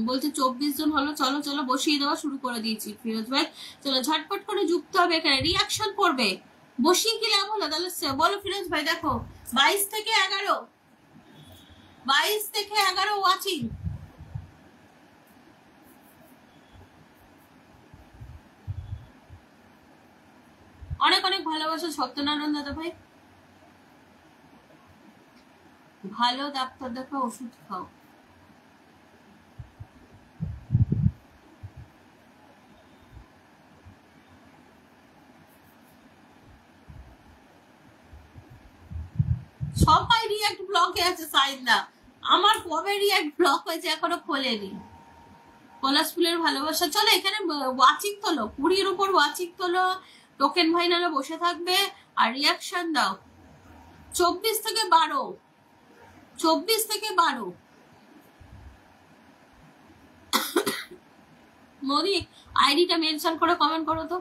বলছে 24 জন হলো। চলো চলো বসিয়ে দেওয়া শুরু করে দিয়েছি ফিরোজ ভাই। চলো ঝটপট করে যুক্ত হবে, এখানে রিয়াকশন পড়বে। বসিয়ে কি লাভ হলো তাহলে বলো ফিরোজ ভাই। দেখো 22 থেকে 11 ওয়াচিং। অনেক অনেক ভালোবাসা সত্যনারায়ণ দাদা ভাই। ভালো ডাক্তার দেখাও, ওষুধ খাও। সবাই রিয়াক্ট ব্লকে আছে সাইদা, আমার কবে রিয়াক্ট ব্লক হয়েছে এখনো খোলেনি। পলাশ ফুলের ভালোবাসা। চলো এখানে ওয়াচিং তোলো, 20-র উপর ওয়াচিং তোলো। টোকেন ভাই নাহলে বসে থাকবে আর রিয়াকশন দাও। 24 থেকে 12, 24 থেকে 12। মোদি আইডিটা মেনশন করে কমেন্ট করো তো।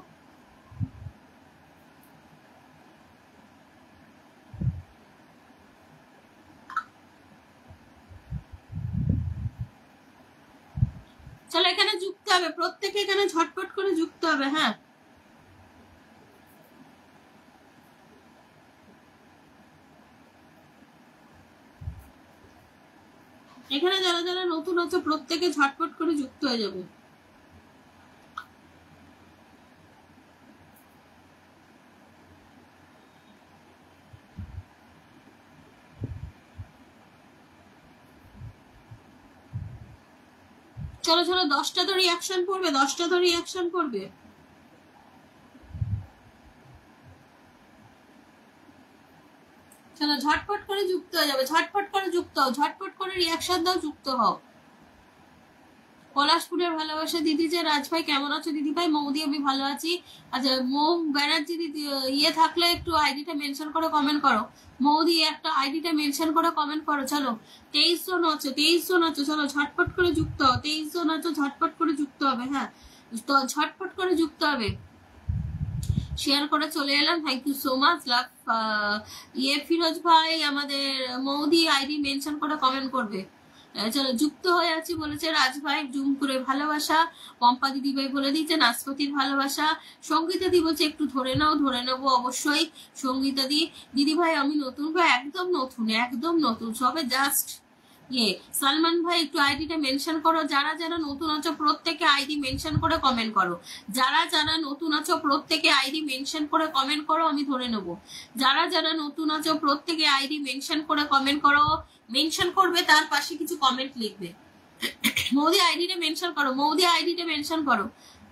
চলো এখানে যুক্ত হবে, প্রত্যেকে এখানে ঝটপট করে যুক্ত হবে। হ্যাঁ এখানে যারা যারা নতুন আছে প্রত্যেকে ঝটপট করে যুক্ত হয়ে যাবে। চলো চলো 10টা তো রিয়াকশন পড়বে, 10টা তো রিয়াকশন পড়বে। চলো ঝটপট করে যুক্ত হয়ে যাবে, ঝটপট করে যুক্ত হও, ঝটপট করে রিয়াকশন দাও, যুক্ত হও। পলাশপুরের ভালোবাসা দিদি যে রাজভাই কেমন আছো দিদি ভাই? মৌদি আমি ভালো আছি। আচ্ছা মৌ ব্যানার্জি দিদি ইয়ে থাকলে একটু আইডিটা মেনশন করে কমেন্ট করো। মৌদি একটা আইডিটা মেনশন করে কমেন্ট করো। চলো 23 জন আছো, 23 জন আছো, চলো ঝটপট করে যুক্ত হও। 23 জন আছো, ঝটপট করে যুক্ত হবে। হ্যাঁ তো ঝটপট করে যুক্ত হবে। শেয়ার করে চলে এলাম, থ্যাংক ইউ সো মাচ। লাভ ইয়ে ফিরোজ ভাই আমাদের মৌদি আইডি মেনশন করে কমেন্ট করবে। চলো যুক্ত হয়ে আছি বলেছে রাজ ভাই, জুম করে ভালোবাসা। পম্পা দিদি ভাই বলে দিয়েছে নাশপাতির ভালোবাসা। সঙ্গীতা দি বলছে একটু ধরে নাও, ধরে নেবো অবশ্যই। সঙ্গীতা দি দিদি ভাই আমি নতুন ভাই, একদম নতুন, একদম নতুন, সবে জাস্ট ইয়ে। সালমান ভাই একটু আইডিটা মেনশন করো। যারা যারা নতুন আছো প্রত্যেকে আইডি মেনশন করে কমেন্ট করো। যারা যারা নতুন আছো প্রত্যেকে আইডি মেনশন করে কমেন্ট করো, আমি ধরে নেব। যারা যারা নতুন আছো প্রত্যেকে আইডি মেনশন করে কমেন্ট করো। মেনশন করবে, তার পাশে কিছু কমেন্ট লিখবে। মৌদি আইডিটা মেনশন করো, মৌদি আইডিটা মেনশন করো।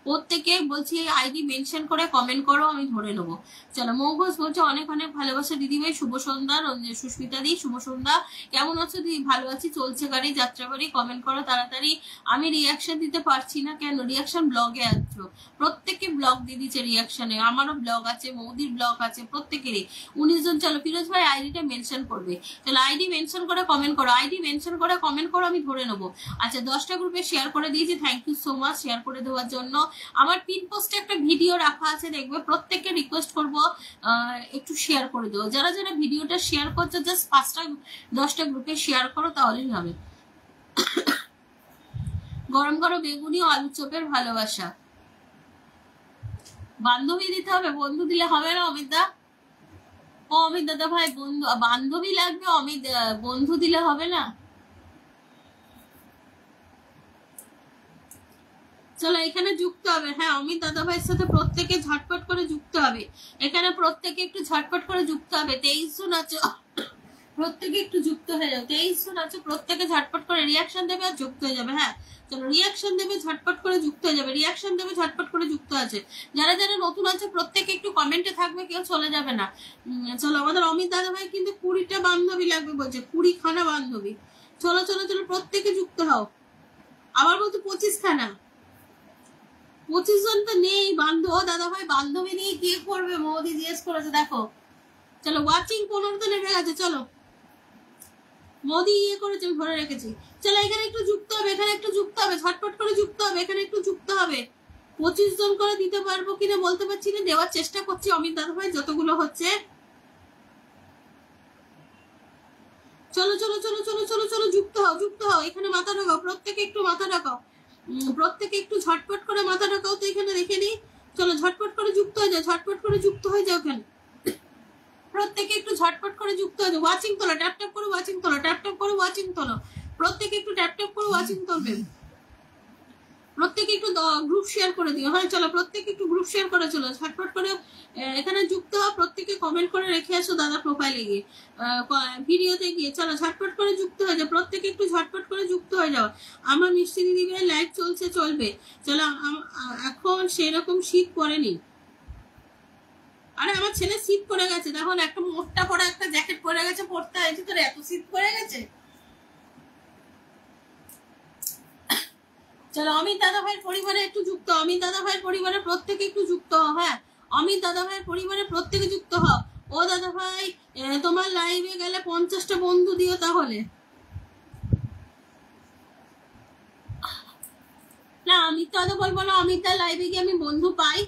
প্রত্যেকে বলছি আইডি মেনশন করে কমেন্ট করো, আমি ধরে নেবো। চলো মৌঘোষ বলছে অনেক অনেক ভালোবাসা দিদিভাই, শুভ সন্ধ্যা। সুস্মিতা দি শুভ সন্ধ্যা, কেমন আছো দিদি? ভালো আছি, চলছে গাড়ি, যাত্রা বাড়ি। কমেন্ট করো তাড়াতাড়ি। আমি রিয়াকশন দিতে পারছি না কেন? রিয়াকশন ব্লগে আছো, প্রত্যেকে ব্লগ দিয়ে দিচ্ছে রিয়াকশনে। আমারও ব্লগ আছে, মৌদির ব্লগ আছে, প্রত্যেকেরই 19 জন। চলো ফিরোজ ভাই আইডিটা মেনশন করবে। চলো আইডি মেনশন করে কমেন্ট করো, আইডি মেনশন করে কমেন্ট করো, আমি ধরে নেবো। আচ্ছা 10টা গ্রুপে শেয়ার করে দিয়েছি, thank you so much share করে দেওয়ার জন্য। আমার পিন পোস্টে একটা ভিডিও রাখা আছে, দেখবে। প্রত্যেককে রিকোয়েস্ট করবো একটু শেয়ার করে দেবো। যারা যারা ভিডিওটা শেয়ার করছো জাস্ট 5টা 10টা গ্রুপে শেয়ার করো, তাহলেই হবে। গরম গরম বেগুনি ও আলু চপের ভালোবাসা। বান্ধবী দিতে হবে, বন্ধু দিলে হবে না অমিত দা? ও অমিত দাদা ভাই বন্ধু বান্ধবী লাগবে, অমিত বন্ধু দিলে হবে না? চলো এখানে যুক্ত হবে। হ্যাঁ অমিত দাদা ভাইয়ের সাথে প্রত্যেকে ঝটপট করে যুক্ত হবে। এখানে প্রত্যেকে একটু ঝটপট করে যুক্ত হবে। 23 জন আছো, প্রত্যেকে একটু যুক্ত হয়ে যাও। 23 জন আছো, প্রত্যেকে ঝটপট করে রিয়াকশন দেবে আর যুক্ত হয়ে যাবে। হ্যাঁ চলো রিয়াকশন দেবে, ঝটপট করে যুক্ত হয়ে যাবে। রিয়াকশন দেবে, ঝটপট করে যুক্ত আছে। যারা যারা নতুন আছে প্রত্যেকে একটু কমেন্টে থাকবে, কেউ চলে যাবে না। চলো আমাদের অমিত দাদা ভাই কিন্তু 20টা বান্ধবী লাগবে বলছে, 20 খানা বান্ধবী। চলো চলো চলো প্রত্যেকে যুক্ত হও। আবার বলতো 25 খানা, 25 জন তো নেই বান্ধব। ও দাদা ভাই বান্ধবী নিয়ে কি করবে? মোদি জিজ্ঞেস করেছে, দেখো। চলো ওয়াচিং 15 তো নেমে গেছে। চলো মোদি ইয়ে করেছে, আমি ধরে রেখেছি। চলো এখানে একটু যুক্ত হবে, এখানে একটু যুক্ত হবে, ঝটপট করে যুক্ত হবে, এখানে একটু যুক্ত হবে। 25 জন করে দিতে পারবো কিনা বলতে পারছি না, দেওয়ার চেষ্টা করছি অমিত দাদা ভাই যতগুলো হচ্ছে। চলো চলো চলো চলো চলো চলো যুক্ত হও, যুক্ত হও। এখানে মাথা ঢাকাও, প্রত্যেকে একটু মাথা ঢাকাও, প্রত্যেকে একটু ঝটপট করে মাথা ঢাকাও। তো এখানে রেখে নিই। চলো ঝটপট করে যুক্ত হয়ে যাও, ঝটপট করে যুক্ত হয়ে যাও। এখানে প্রত্যেকে একটু ঝটপট করে যুক্ত হয়ে যাও। ওয়াচিং তোলো, ট্যাপ ট্যাপ করে ওয়াচিং তোলো, ট্যাপ ট্যাপ করে ওয়াচিং তোলো। প্রত্যেকে একটু ট্যাপ ট্যাপ করে ওয়াচিং তুলবেন। প্রত্যেকে একটু গ্রুপ শেয়ার করে দিও। হ্যাঁ চলো প্রত্যেকে একটু গ্রুপ শেয়ার করে চলো, ঝটপট করে এখানে যুক্ত হও। প্রত্যেকে কমেন্ট করে রেখে আসো দাদা প্রোফাইলে গিয়ে, ভিডিওতে গিয়ে। চলো ঝটপট করে যুক্ত হয়ে যাও, প্রত্যেকে একটু ঝটপট করে যুক্ত হয়ে যাও। আমার মিষ্টি দিদি ভাই লাইভ চলছে, চলবে। চলো এখন সেরকম শীত পড়েনি। আরে আমার ছেলে শীত পড়ে গেছে, দেখুন একটা মোটটা পরে একটা জ্যাকেট পরে গেছে, পড়তে হয়েছে। তোর এত শীত পড়ে গেছে। চলো অমিত দাদা ভাইয়ের পরিবারে একটু যুক্ত, অমিত দাদা ভাইয়ের পরিবারে প্রত্যেকে একটু যুক্ত হও। হ্যাঁ অমিত দাদা ভাইয়ের পরিবারে প্রত্যেকে যুক্ত হও। ও দাদা ভাই তোমার লাইভে গেলে 50টা বন্ধু দিও তাহলে। না অমিত দাদা বলবো না, অমিত দা লাইভে গিয়ে আমি বন্ধু পাই।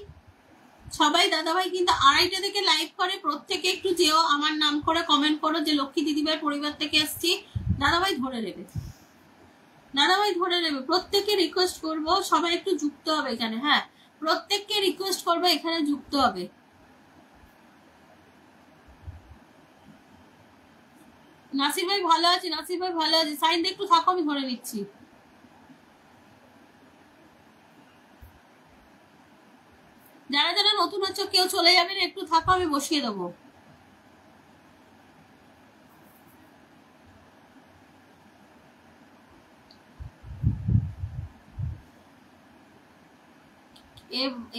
সবাই দাদাভাই কিন্তু 2:30টা থেকে লাইভ করে, প্রত্যেকে একটু যেও, আমার নাম করে কমেন্ট করো যে লক্ষ্মী দিদিভাইয়ের পরিবার থেকে এসছি। দাদাভাই ধরে নেবে, দাদাভাই ধরে নেবে। প্রত্যেককে রিকোয়েস্ট করবো সবাই একটু যুক্ত হবে এখানে। হ্যাঁ, প্রত্যেককে রিকোয়েস্ট করবো এখানে যুক্ত হবে। নাসির ভাই ভালো আছে, নাসির ভাই ভালো আছে। সাইন একটু থাকো, আমি ধরে নিচ্ছি। যারা যারা নতুন হচ্ছে কেউ চলে যাবেন, একটু থাকো, আমি বসিয়ে দেবো।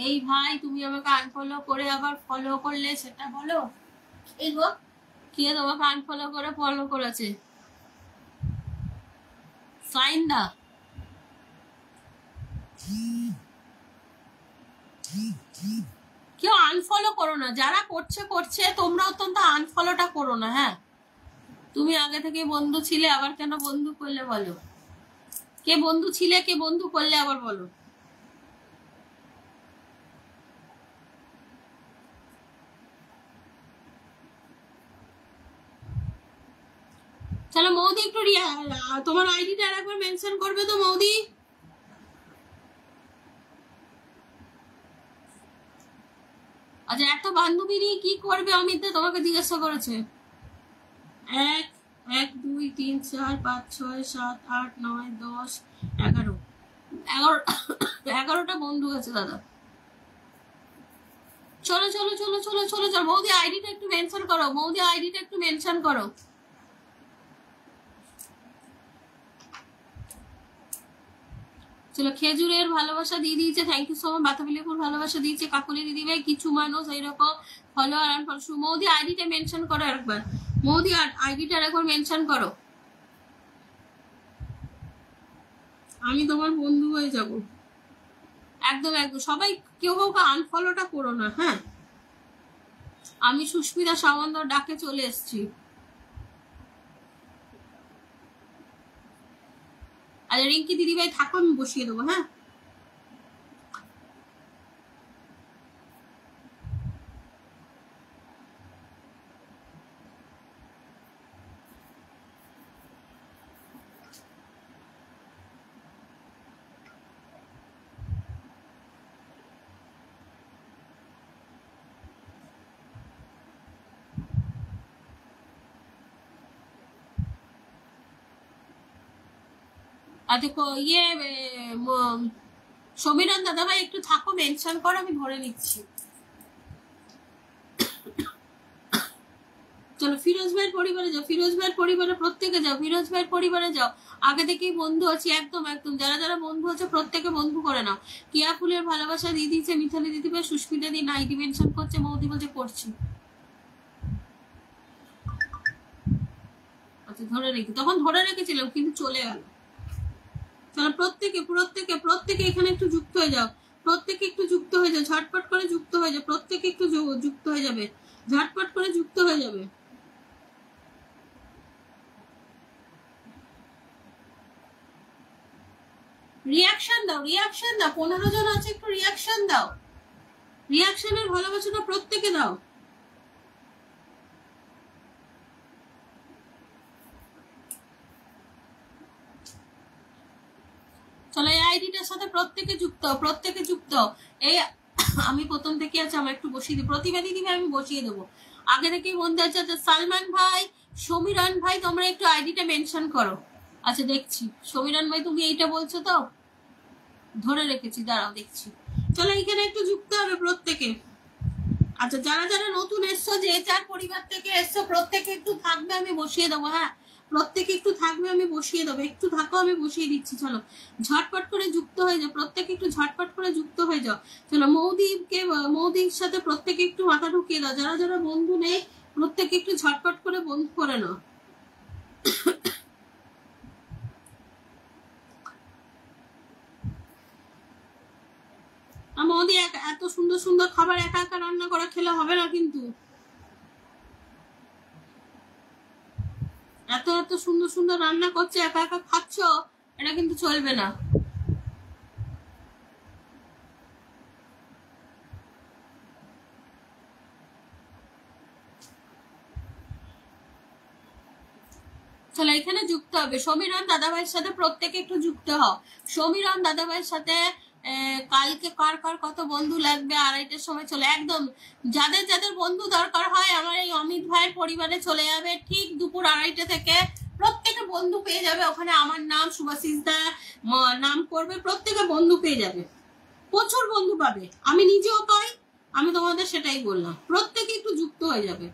এই ভাই তুমি আমাকে আনফলো করে আবার ফলো করলে সেটা বলো। এই গো কে তোমাকে আনফলো করে ফলো করেছে? সাইন দা, কেউ আনফলো করো না, যারা করছে করছে, তোমরা অত্যন্ত আনফলোটা করো না। হ্যাঁ, তুমি আগে থেকে বন্ধু ছিলে, আবার কেন বন্ধু করলে বলো? কে বন্ধু ছিলে, কে বন্ধু করলে আবার বলো। চলো মৌদি একটু তোমার আইডিটা একবার মেনশন করবে তো মৌদি? আচ্ছা, একটা বান্ধবী নিয়ে কি করবে অমিত দা তোমাকে জিজ্ঞাসা করেছে? 1 1 2 3 4 5 6 7 8 9 10 11 11টা বন্ধু আছে দাদা। চলো চলো চলো চলো চলো চলো, মৌদি আইডিটা একটু মেনশন করো, মৌদি আইডিটা একটু মেনশন করো। চলো, খেজুরের ভালোবাসা দিয়ে দিয়েছে, থ্যাংক ইউ সো মাচ। বাতাবিলেপুর ভালোবাসা দিয়েছে, কাকুলি দিদি ভাই। কিছু মানুষ এইরকম ফলো আর আনফলো। মৌদি আইডিটা মেনশন করো একবার, মৌদি আইডিটা একবার মেনশন করো। আমি তোমার বন্ধু হয়ে যাব। একদম একদম, সবাই কেউ কাউকে আনফলোটা করো না। হ্যাঁ, আমি সুস্মিতা সামন্ত ডাকে চলে এসেছি। আরে রিঙ্কি দিদি ভাই থাকো, আমি বসিয়ে দেবো। হ্যাঁ, দেখো ইয়ে সমীরণ দাদা ভাই একটু থাকো, মেনশন করো, আমি ধরে নিচ্ছি। চলো ফিরোজ ভাইয়ের পরিবারে যাও, ফিরোজ ভাইয়ের পরিবারে প্রত্যেকে যাও, ফিরোজ ভাইয়ের পরিবারে যাও। আগে থেকেই বন্ধু আছি, একদম একদম। যারা যারা বন্ধু আছে প্রত্যেকে বন্ধু করে নাও। কেয়া ফুলের ভালোবাসা দিয়ে দিয়েছে, মিথালি দিদি ভাই, সুস্মিতা দি নাইটি মেনশন করছে, মৌদি বলছে করছি। আচ্ছা ধরে রেখে, তখন ধরে রেখেছিলাম কিন্তু চলে গেল। চলো প্রত্যেকে প্রত্যেকে প্রত্যেকে এখানে একটু যুক্ত হয়ে যাও, প্রত্যেকে একটু যুক্ত হয়ে যাও, ঝটপট করে যুক্ত হয়ে যাও, প্রত্যেকে একটু যুক্ত হয়ে যাবে, ঝটপট করে যুক্ত হয়ে যাবে। রিয়াকশন দাও, রিয়াকশন দাও, 15 জন আছে, একটু রিয়াকশন দাও। রিয়াকশনের ভালোবাসাটা প্রত্যেকে দাও। চলো এই আইডিটার সাথে প্রত্যেকে যুক্ত, প্রত্যেকে যুক্ত। এই আমি প্রথম থেকে আছে, আমার একটু বসিয়ে দিই, প্রতিভা দিদি ভাই আমি বসিয়ে দেবো। আগে থেকেই বন্ধু আছে। সালমান ভাই, সমীরণ ভাই, তোমরা একটু আইডিটা মেনশন করো। আচ্ছা দেখছি, সমীরণ ভাই তুমি এইটা বলছো তো, ধরে রেখেছি, দাঁড়াও দেখছি। চলো এখানে একটু যুক্ত হবে প্রত্যেকে। আচ্ছা যারা যারা নতুন এসছো, যে যার পরিবার থেকে এসছো, প্রত্যেকে একটু থাকবে, আমি বসিয়ে দেবো। হ্যাঁ, প্রত্যেকে একটু থাকবে, আমি বসিয়ে দেবো। একটু থাকো, আমি বসিয়ে দিচ্ছি। চলো ঝটপট করে যুক্ত হয়ে যাও, প্রত্যেকে একটু ঝটপট করে যুক্ত হয়ে যাও। চলো মৌদির সাথে প্রত্যেকে একটু মাথা ঢুকিয়ে দাও। যারা যারা বন্ধু নেই প্রত্যেকে একটু ঝটপট করে বন্ধু করে নাও। মৌদি এত সুন্দর সুন্দর খাবার একা একা রান্না করে খেলে হবে না কিন্তু। এত এত সুন্দর সুন্দর রান্না করছে, একা একা খাচ্ছ, এটা কিন্তু চলবে না। চলো এখানে যুক্ত হবে সমীরণ দাদাভাইয়ের সাথে প্রত্যেকে একটু যুক্ত হও। সমীরণ দাদাভাইয়ের সাথে কালকে কার কার কত বন্ধু লাগবে 2:30টার সময় চলে একদম যাদের যাদের বন্ধু দরকার হয় আমার এই অমিত ভাইয়ের পরিবারে চলে যাবে ঠিক দুপুর 2:30 থেকে। প্রত্যেকে বন্ধু পেয়ে যাবে ওখানে, আমার নাম সুভাষিস দা নাম করবে, প্রত্যেকে বন্ধু পেয়ে যাবে, প্রচুর বন্ধু পাবে, আমি নিজেও পাই, আমি তোমাদের সেটাই বললাম, প্রত্যেকে একটু যুক্ত হয়ে যাবে।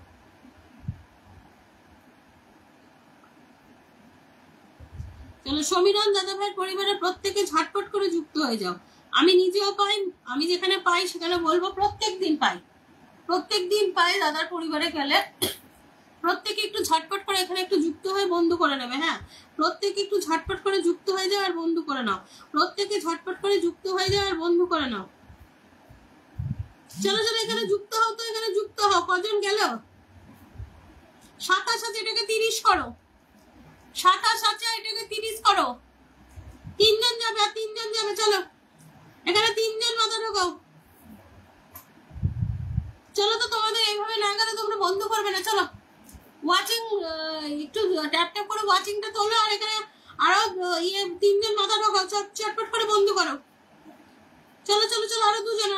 চলো সমীরণ দাদাভাইয়ের পরিবারের প্রত্যেকে ঝটপট করে যুক্ত হয়ে যাও, আমি নিজেও পাই, আমি যেখানে পাই সেখানে বলবো প্রত্যেক দিন পাই দাদার পরিবারে গেলে। প্রত্যেকে একটু ঝটপট করে এখানে একটু যুক্ত হয়ে বন্ধু করে নেবে। হ্যাঁ প্রত্যেকে একটু ঝটপট করে যুক্ত হয়ে যাও আর বন্ধু করে নাও, প্রত্যেকে ঝটপট করে যুক্ত হয়ে যাও আর বন্ধু করে নাও। চলো চলো এখানে যুক্ত হও, তো এখানে যুক্ত হও। কজন গেল? 27 আছে, এটাকে 30 করো। 27 আছে, এটাকে 30 করো। 3 জন যাবে আর 3 জন যাবে। চলো এখানে 3 জন মাথা ঢোকাও। চলো তো তোমাদের এইভাবে না গেলে তোমরা বন্ধ করবে না। চলো ওয়াচিং একটু ট্যাপ ট্যাপ করে ওয়াচিংটা তোলো আর এখানে আরো 3 জন মাথা ঢোকাও, চটপট করে বন্ধ করো। চলো চলো চলো আরো দুজন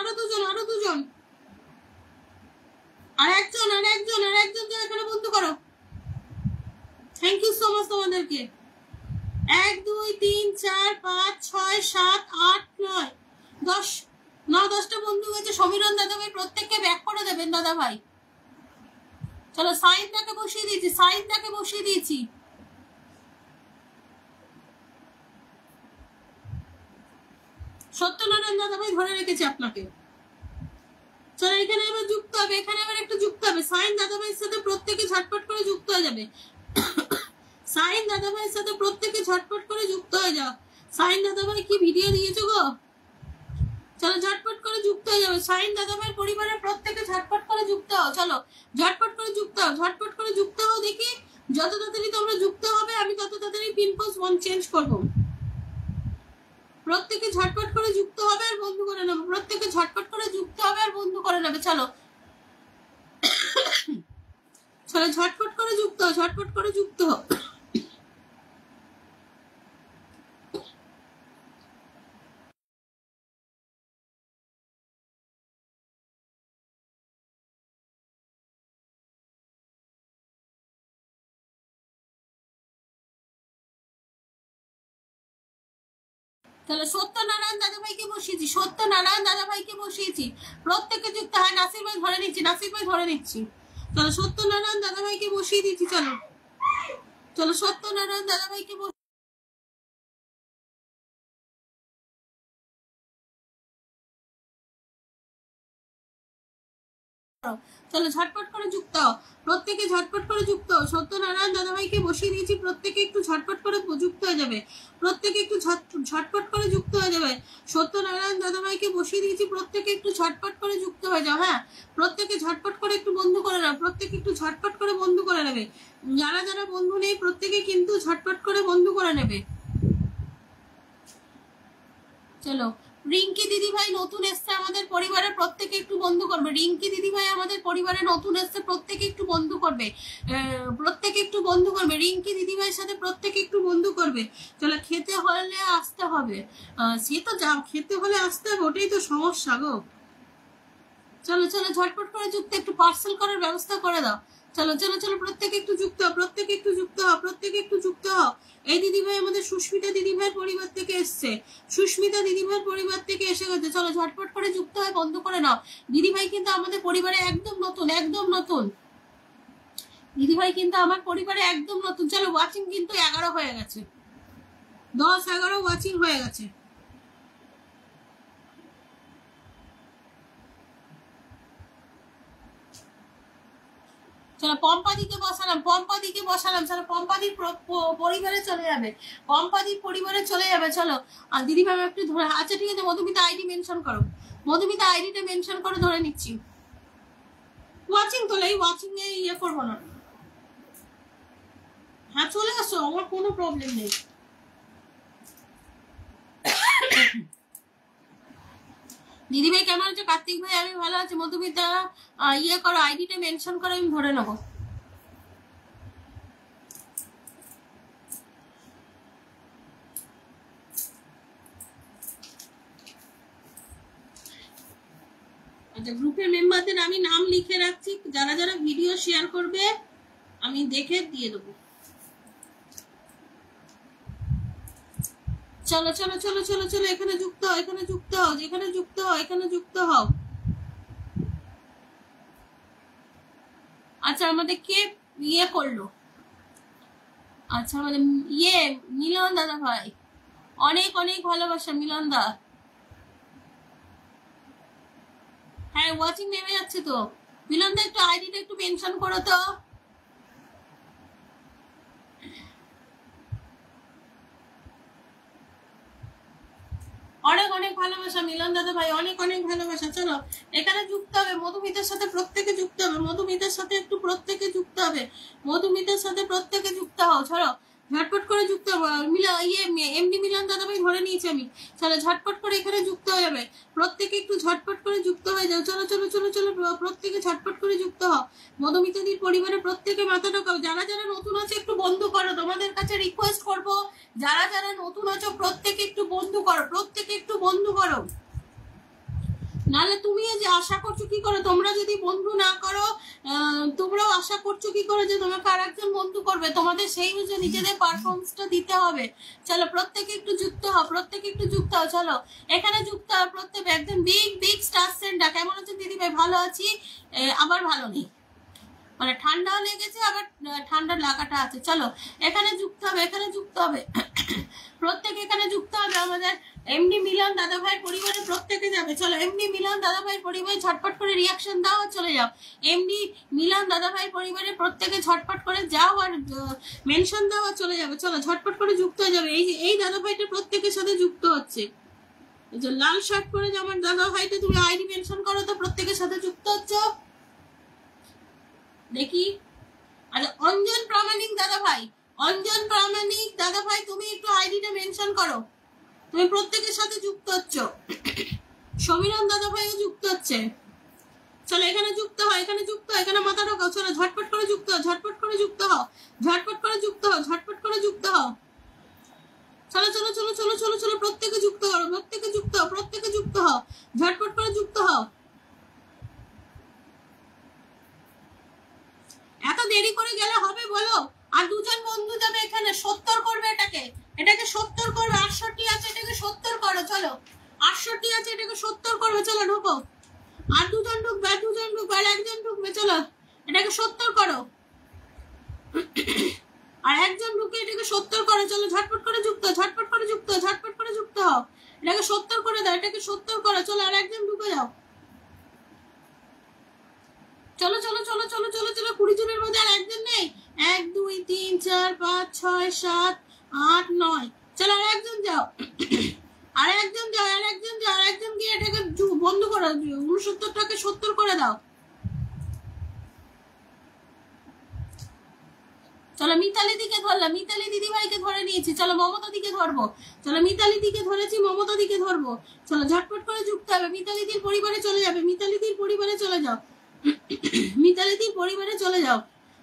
আর একজন এখানে বন্ধ করো। থ্যাংক ইউ সো মাচ তোমাদেরকে। 1 2 3 4 5 6 7 8 9 10 9-10টা বন্ধু হয়েছে। সমীরণ দাদাভাই প্রত্যেককে ব্যাক করে দেবেন দাদা ভাই। চলো সাইনটাকে বসিয়ে দিয়েছি, সত্যনারায়ণ দাদাভাই ধরে রেখেছি আপনাকে। চলো এখানে এবার যুক্ত হবে, একটু যুক্ত হবে। সাইন দাদাভাইয়ের সাথে প্রত্যেকে ঝটপট করে যুক্ত হয়ে যাবে। সাইন দাদাভাইয়ের সাথে প্রত্যেকে ঝটপট করে যুক্ত হয়ে যাও। সাইন দাদাভাই কি ভিডিও দিয়েছো গো? চলো ঝটপট করে যুক্ত হয়ে যাবে। সাইন দাদাভাইয়ের পরিবারের প্রত্যেকে ঝটপট করে যুক্ত হও। চলো ঝটপট করে যুক্ত হও। দেখি যত তাড়াতাড়ি তোমরা যুক্ত হবে আমি তত তাড়াতাড়ি পিন পোস্ট চেঞ্জ করবো। প্রত্যেকে ঝটপট করে যুক্ত হবে আর বন্ধু করে নেবে। চলো চলো ঝটপট করে যুক্ত হও। তাহলে সত্যনারায়ণ দাদাভাইকে বসিয়েছি, প্রত্যেকে যুক্ত হয়। নাসির ভাই ধরে নিচ্ছি। চলো সত্যনারায়ণ দাদাভাইকে বসিয়ে দিচ্ছি। চলো সত্যনারায়ণ দাদাভাইকে চলো ঝটপট করে যুক্ত হও। প্রত্যেকে ঝটপট করে যুক্ত হও। সত্যনারায়ণ দাদাভাইকে বসিয়ে দিয়েছি, প্রত্যেকে একটু ঝটপট করে যুক্ত হয়ে যাবে। সত্যনারায়ণ দাদাভাইকে বসিয়ে দিয়েছি, প্রত্যেকে একটু ঝটপট করে যুক্ত হয়ে যাও। হ্যাঁ প্রত্যেকে ঝটপট করে একটু বন্ধু করে নাও, প্রত্যেকে একটু ঝটপট করে বন্ধু করে নেবে। যারা যারা বন্ধু নেই প্রত্যেকে কিন্তু ঝটপট করে বন্ধু করে নেবে। চলো রিঙ্কি দিদি ভাই নতুন এসছে আমাদের পরিবারে, প্রত্যেকে একটু বন্ধু করবে। রিঙ্কি দিদি ভাই আমাদের পরিবারে নতুন এসছে, প্রত্যেকে একটু বন্ধু করবে। রিঙ্কি দিদি ভাইয়ের সাথে প্রত্যেকে একটু বন্ধু করবে। চলো খেতে হলে আসতে হবে, সে তো যাও, খেতে হলে আসতে হবে, ওটাই তো সমস্যা গো। চলো চলো ঝটপট করে যুক্ত, একটু পার্সেল করার ব্যবস্থা করে দাও। চলো চলো চলো প্রত্যেকে একটু যুক্ত হও। এই দিদিভাই আমাদের সুস্মিতা দিদিভাইয়ের পরিবার থেকে এসছে, চলো ঝটপট করে যুক্ত হয়, বন্ধ করে নাও। দিদিভাই কিন্তু আমাদের পরিবারে একদম নতুন দিদিভাই কিন্তু আমার পরিবারে একদম নতুন। চলো ওয়াচিং কিন্তু 11 হয়ে গেছে, 10-11 ওয়াচিং হয়ে গেছে। চলো পম্পাদিকে বসালাম। চলো পম্পাদির পরিবারে চলে যাবে। চলো আর দিদি ভাই একটু ধরে, আচ্ছা ঠিক আছে মধুমিতা আইডি মেনশন করো, আইডিটা মেনশন করে ধরে নিচ্ছি। ওয়াচিং তোলে, এই ওয়াচিং এ ইয়ে করবো না। হ্যাঁ চলে আসো, আমার কোনো প্রবলেম নেই। দিদিভাই কেমন আছে? কার্তিক ভাই আমি ভালো আছি। মধুমিতা ইয়ে করো, আইডিটা মেনশন করো, আমি ধরে নেবো। আচ্ছা, গ্রুপের মেম্বারদের আমি নাম লিখে রাখছি, যারা যারা ভিডিও শেয়ার করবে আমি দেখে দিয়ে দেবো। চলো চলো চলো চলো চলো, এখানে যুক্ত হও, এখানে যুক্ত হও, যেখানে যুক্ত হও এখানে যুক্ত হও। আচ্ছা, আমাদের কে ইয়ে করলো? আচ্ছা, আমাদের মিলন দাদা ভাই, অনেক অনেক ভালোবাসা মিলন দা। হ্যাঁ, ওয়াচিং নেমে যাচ্ছে তো। মিলন দা একটু আইডিটা একটু মেনশন করো তো। অনেক অনেক ভালোবাসা মিলন দাদা ভাই, অনেক অনেক ভালোবাসা। চলো এখানে যুক্ত হবে, মধুমিতার সাথে প্রত্যেকে যুক্ত হবে, মধুমিতার সাথে একটু প্রত্যেকে যুক্ত হবে, মধুমিতার সাথে প্রত্যেকে যুক্ত হও। চলো ঝটপট করে যুক্ত হবো। এমডি মিলন দাদা ভাই ধরে নিয়েছি আমি। চলো ঝটপট করে এখানে যুক্ত হয়ে যাবে, প্রত্যেকে একটু ঝটপট করে যুক্ত হয়ে যাও। চলো চলো চলো চলো, প্রত্যেকে ঝটপট করে যুক্ত হও। মধুমিতাদির পরিবারে প্রত্যেকে মাথা ঢোকাও। যারা যারা নতুন আছে একটু বন্ধু করো, তোমাদের কাছে রিকোয়েস্ট করবো, যারা যারা নতুন আছো প্রত্যেকে একটু বন্ধু করো, প্রত্যেকে একটু বন্ধু করো। নাহলে তুমি যে আশা করছো কি করে, তোমরা যদি বন্ধু না করো তোমরাও আশা করছো কি করে যে তোমাকে আর একজন বন্ধু করবে? তোমাদের সেই অনুযায়ী নিজেদের পারফরমেন্সটা দিতে হবে। চলো প্রত্যেকে একটু যুক্ত হও, প্রত্যেকে একটু যুক্ত হও। চলো এখানে যুক্ত হও প্রত্যেক। একদম বিগ বিগ স্টার সেন্টার, কেমন আছেন দিদি ভাই? ভালো আছি, আবার ভালো নেই, মানে ঠান্ডাও লেগেছে আবার ঠান্ডার লাগাটা আছে। চলো এখানে যুক্ত হবে, এখানে যুক্ত হবে, প্রত্যেকে এখানে যুক্ত হবে। আমাদের এমডি মিলন দাদা ভাইয়ের পরিবারে প্রত্যেকে যাবে। চলো এমডি মিলন দাদা ভাইয়ের পরিবারে ঝটপট করে রিয়াকশন দাও আর চলে যাও। এমডি মিলন দাদা ভাইয়ের পরিবারে প্রত্যেকে ঝটপট করে যাও আর মেনশন দাও আর চলে যাবে। চলো ঝটপট করে যুক্ত হয়ে যাবে। এই দাদা ভাইটা প্রত্যেকের সাথে যুক্ত হচ্ছে। যে লাল শার্ট পরে যে আমার দাদা ভাইটা, তুমি আইডি মেনশন করো তো, প্রত্যেকের সাথে যুক্ত হচ্ছে দেখি। আচ্ছা, অঞ্জন প্রামাণিক দাদা ভাই, অঞ্জন প্রামাণিক দাদা ভাই তুমি একটু আইডিটা মেনশন করো, তুমি প্রত্যেকের সাথে যুক্ত হচ্ছ। সমীরণ দাদা ভাইও যুক্ত হচ্ছে। চলো এখানে যুক্ত হও, এখানে যুক্ত হও, এখানে মাথা ঢোকাও। চলো ঝটপট করে যুক্ত হও, ঝটপট করে যুক্ত হও, ঝটপট করে যুক্ত হও, ঝটপট করে যুক্ত হও। চলো চলো চলো চলো চলো চলো, প্রত্যেকে যুক্ত করো, প্রত্যেকে যুক্ত হও, প্রত্যেকে যুক্ত হও, ঝটপট করে যুক্ত হও। এত দেরি করে গেলে হবে বলো? আর দুজন বন্ধু যাবে এখানে, 70 করবে এটাকে, এটাকে 70 করবে। 68 আছে, এটাকে 70 করো। চলো 68 আছে, এটাকে 70 করবে। চলো ঢোকো, আর দুজন ঢুকবে, আর দুজন ঢুকবে, আর একজন ঢুকবে। চলো এটাকে 70 করো, আর একজন ঢুকে এটাকে 70 করো। চলো ঝটপট করে যুক্ত, ঝটপট করে যুক্ত, ঝটপট করে যুক্ত হও। এটাকে 70 করে দাও, এটাকে 70 করো। চলো আর একজন ঢুকে যাও। চলো চলো চলো চলো চলো চলো, 20 জনের মধ্যে আর একজন নেই? 1 2 3 4 5 6 7 8 9। চলো আর একজন যাও, আর একজন যাও, আর একজন যাও, আর একজন গিয়ে এটাকে বন্ধ করো। 69টাকে 70 করে দাও। চলো মিতালি দিকে ধরলাম, মিতালি দিদি ভাইকে ধরে নিয়েছি। চলো মমতা দিকে ধরবো। চলো মিতালি দিকে ধরেছি, মমতা দিকে ধরবো। চলো ঝটপট করে যুক্ত হবে। মিতালি দির পরিবারে চলে যাবে, মিতালি দির পরিবারে চলে যাও, মিতালি দির পরিবারে চলে যাও।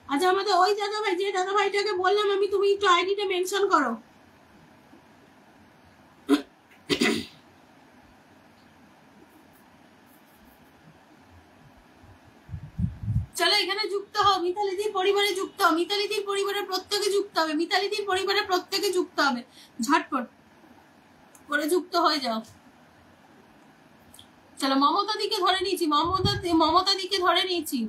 আচ্ছা, আমাদের ওই দাদা ভাই, যে দাদা ভাইটাকে বললাম আমি, তুমি একটু আইডিটা মেনশন করো। চলো এখানে যুক্ত হও, মিতালিদির পরিবারে যুক্ত হও, মিতালিদির পরিবারে প্রত্যেকে যুক্ত হবে, মিতালিদির পরিবারে প্রত্যেকে যুক্ত হবে। ঝটপট করে যুক্ত হয়ে যাও। চলো মমতা দিকে ধরে নিয়েছি, মমতা দিকে ধরে নিয়েছি।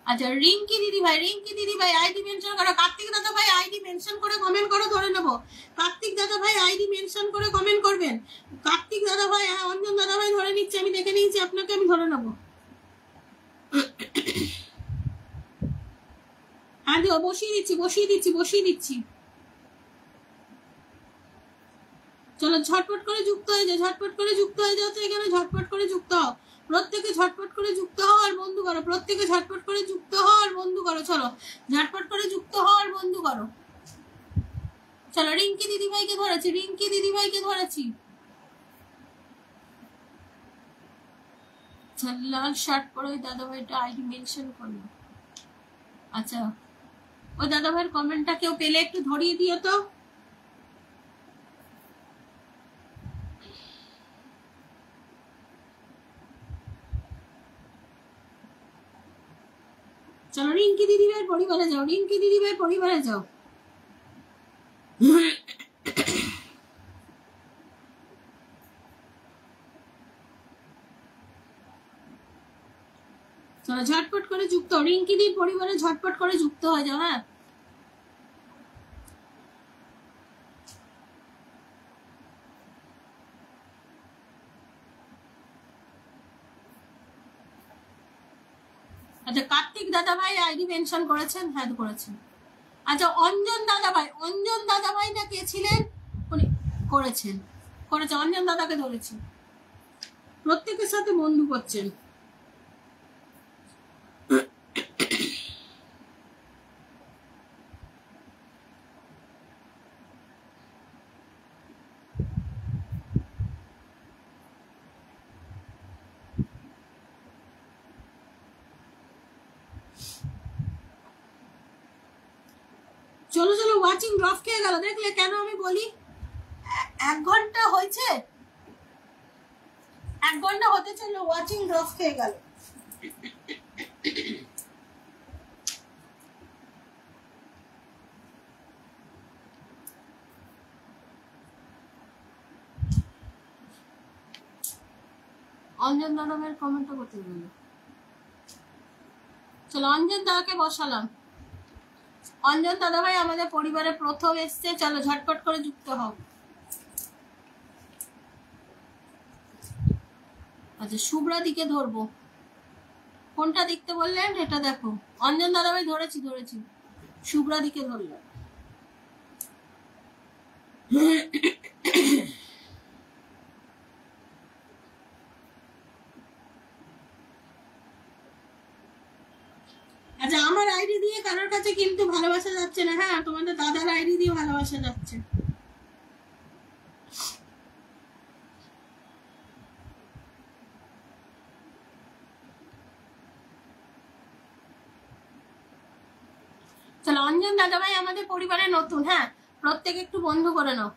আচ্ছা রিঙ্কি দিদি ভাই, রিঙ্কি দিদি ভাই আইডি মেনশন করো। কার্তিক দাদা ভাই আইডি মেনশন করে কমেন্ট করো, ধরে নেবো। কার্তিক দাদা ভাই আইডি মেনশন করে কমেন্ট করবেন। কার্তিক দাদা ভাই, অঞ্জন দাদা ভাই ধরে নিচ্ছে, আমি দেখে নিয়েছি, আপনাকে আমি ধরে নেবো। হ্যাঁ বসিয়ে দিচ্ছি, বসিয়ে দিচ্ছি, বসিয়ে দিচ্ছি। চলো ঝটপট করে যুক্ত হয়ে যাও, ঝটপট করে যুক্ত হয়ে যাও। তো এখানে ঝটপট করে যুক্ত হও, প্রত্যেকে ঝটপট করে যুক্ত হও আর বন্ধু করো, প্রত্যেকে ঝটপট করে যুক্ত হও আর বন্ধু করো। চলো ঝটপট করে যুক্ত হও আর বন্ধু করো। চলো রিঙ্কি দিদি ভাইকে ধরেছি, রিঙ্কি দিদি ভাইকে ধরেছি। লাল শার্ট পরে ওই দাদা ভাইটা আইডি মেনশন করলো। আচ্ছা, ওই দাদা ভাইয়ের কমেন্টটা কেউ পেলে একটু ধরিয়ে দিও তো। চলো রিঙ্কি দিদি ভাইয়ের পরিবারে যাও, রিঙ্কি দিদি ভাইয়ের পরিবারে যাও। চলো ঝটপট করে যুক্ত, রিঙ্কি দিদির পরিবারে ঝটপট করে যুক্ত হয়ে যাও। হ্যাঁ আচ্ছা, কার্তিক দাদা ভাই আইডি মেনশন করেছেন? হ্যাঁ করেছেন। আচ্ছা অঞ্জন দাদা ভাই, অঞ্জন দাদা ভাই না কে ছিলেন উনি করেছেন, করেছে। অঞ্জন দাদাকে ধরেছি, প্রত্যেকের সাথে বন্ধু করছেন। চলো চলো, ওয়াচিং ড্রপ খেয়ে গেল, দেখলে কেন আমি বলি 1 ঘন্টা হয়েছে, 1 ঘন্টা হতে চললো, ওয়াচিং ড্রপ খেয়ে গেল। অঞ্জন দাদা ভাইয়ের কমেন্টটা করতে গেল। চলো অঞ্জন দাদাকে বসালাম। অঞ্জন দাদা ভাই আমাদের পরিবারে প্রথম এসছে, চলো ঝটপট করে যুক্ত হও। আচ্ছা শুভ্রা দিকে ধরবো, কোনটা দেখতে বললেন এটা দেখো। অঞ্জন দাদা ভাই ধরেছি ধরেছি, শুভ্রা দিকে ধরলাম। আচ্ছা আমার আইডি দিয়ে কারোর কাছে কিন্তু ভালোবাসা যাচ্ছে না। হ্যাঁ তোমাদের দাদার আইডি দিয়ে ভালোবাসা যাচ্ছে। চলো অঞ্জন দাদা ভাই আমাদের পরিবারে নতুন। হ্যাঁ প্রত্যেকে একটু বন্ধ করে নাও।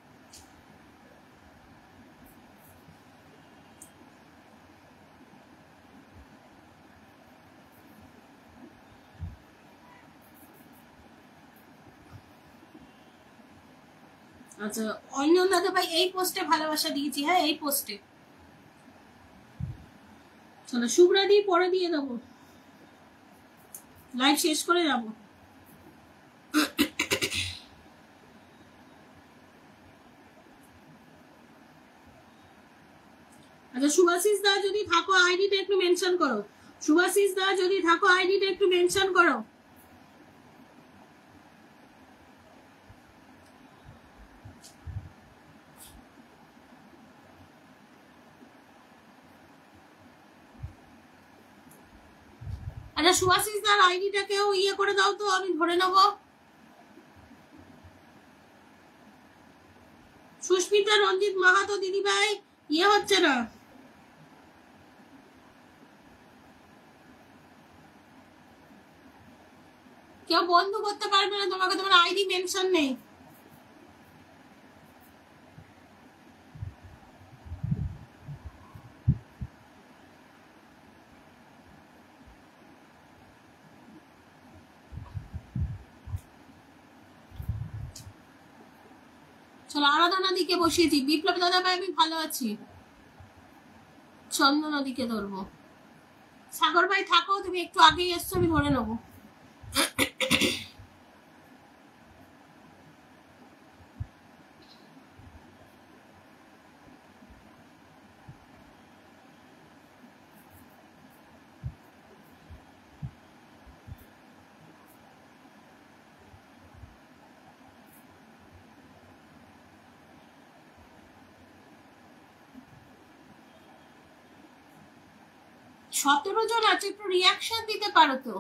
আচ্ছা অঞ্জন দাদা ভাই এই পোস্টে ভালোবাসা দিয়েছি। হ্যাঁ এই পোস্টে। চলো শুভ্রা দিয়ে পরে দিয়ে দেবো, লাইভ শেষ করে যাবো। আচ্ছা শুভাশিস দা যদি থাকো আইডিটা একটু মেনশন করো, শুভাশিস দা যদি থাকো আইডিটা একটু মেনশন করো। আচ্ছা শুভাশিস দার আইডিটাকেও ইয়ে করে দাও তো, আমি ধরে নেব। সুস্মিতা রঞ্জিত মাহাতো দিদি ভাই ইয়ে হচ্ছে না, কেউ বন্ধ করতে পারবে না তোমাকে, তোমার আইডি মেনশন নেই। চলো আরাধনা দিকে বসিয়েছি। বিপ্লব দাদা ভাই আমি ভালো আছি। চন্দনা দিকে ধরবো। সাগর ভাই থাকো, তুমি একটু আগেই এসছো, আমি ধরে নেবো। সতেরো জন আছে, একটু রিয়াকশন দিতে পারো তো।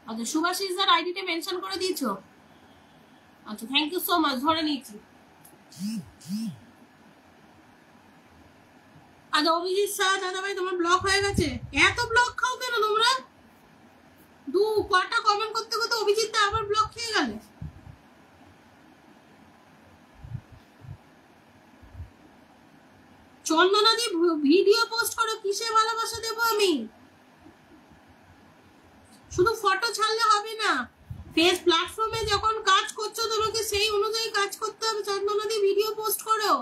আচ্ছা সুভাষিস দার আইডিটা মেনশন করে দিয়েছো। আচ্ছা থ্যাংক ইউ সো মাচ, ধরে নিয়েছি। আচ্ছা অভিজিৎ শাহ দাদা ভাই তোমার ব্লক হয়ে গেছে। এত ব্লক খাও কেন তোমরা? কটা কমেন্ট করতে করতে অভিজিৎ দা আবার ব্লক খেয়ে গেলে। চন্দনা দি ভিডিও পোস্ট করো, কিসে ভালোবাসা দেবো আমি? শুধু ফটো ছাড়লে হবে না, ফেস প্ল্যাটফর্মে যখন কাজ করছো তোমাকে সেই অনুযায়ী কাজ করতে হবে। চন্দনাদি ভিডিও পোস্ট করো।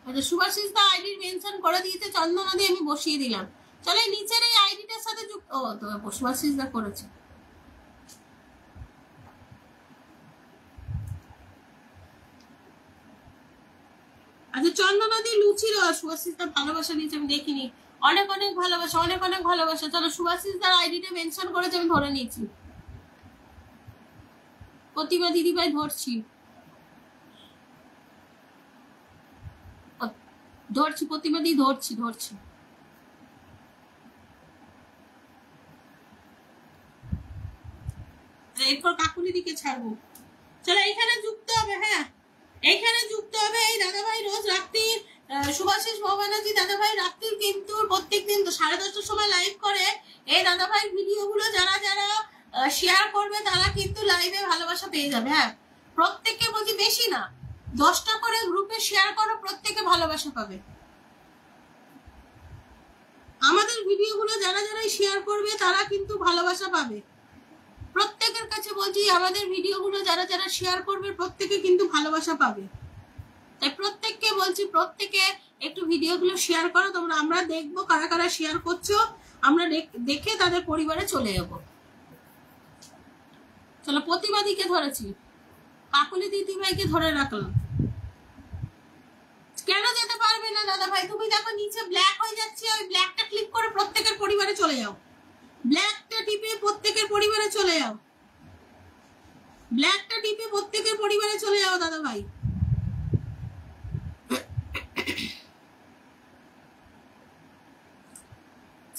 আচ্ছা শুভাশিস দা আইডি মেনশন করে দিয়েছে, চন্দনাদি আমি বসিয়ে দিলাম। চলো নিচের এই আইডিটার সাথে যুক্ত। ও তো শুভাশিস দা করেছে। আচ্ছা চন্দনাদি লুচির শুভাশিস দা ভালোবাসা দিয়েছে, আমি দেখিনি। অনেক অনেক ভালোবাসা, অনেক অনেক ভালোবাসা। চলো শুভাশিস দার আইডিটা মেনশন করেছে, আমি ধরে নিয়েছি। প্রতিমা দিদি ভাই ধরছি, ধরছি প্রতিমা দি ধরছি ধরছি। এরপর কাকুলি দিকে ছাড়বো। চলো এইখানে যুক্ত হবে। হ্যাঁ এইখানে যুক্ত হবে। এই দাদা ভাই রোজ রাত্রি শুভাশিস ভবানাজি দাদা ভাই রাত্রি কিন্তু প্রত্যেকদিন 10:30টার সময় লাইভ করে। এই দাদা ভাই ভিডিও গুলো যারা যারা শেয়ার করবে তারা কিন্তু লাইভে ভালোবাসা পেয়ে যাবে। হ্যাঁ প্রত্যেককে বলছি, বেশি না 10টা করে গ্রুপে শেয়ার করো, প্রত্যেকে ভালোবাসা পাবে। আমাদের ভিডিও গুলো যারা যারা শেয়ার করবে তারা কিন্তু ভালোবাসা পাবে। প্রত্যেকের কাছে বলছি, আমাদের ভিডিও গুলো যারা যারা শেয়ার করবে প্রত্যেকে কিন্তু ভালোবাসা পাবে। তাই প্রত্যেককে বলছি, প্রত্যেকে একটু ভিডিও গুলো শেয়ার করো তোমরা। আমরা দেখবো কারা কারা শেয়ার করছো, আমরা দেখে তাদের পরিবারে চলে যাবো। চলো প্রতিবাদীকে ধরেছি, কাকুলি দিদি ভাইকে ধরে রাখলাম। কেন যেতে পারবে না দাদা ভাই? তুমি দেখো নিচে ব্ল্যাক হয়ে যাচ্ছে, ওই ব্ল্যাকটা ক্লিক করে প্রত্যেকের পরিবারে চলে যাও। ব্ল্যাকটা টিপে প্রত্যেকের পরিবারে চলে যাও। ব্ল্যাকটা টিপে প্রত্যেকের পরিবারে চলে যাও দাদা ভাই।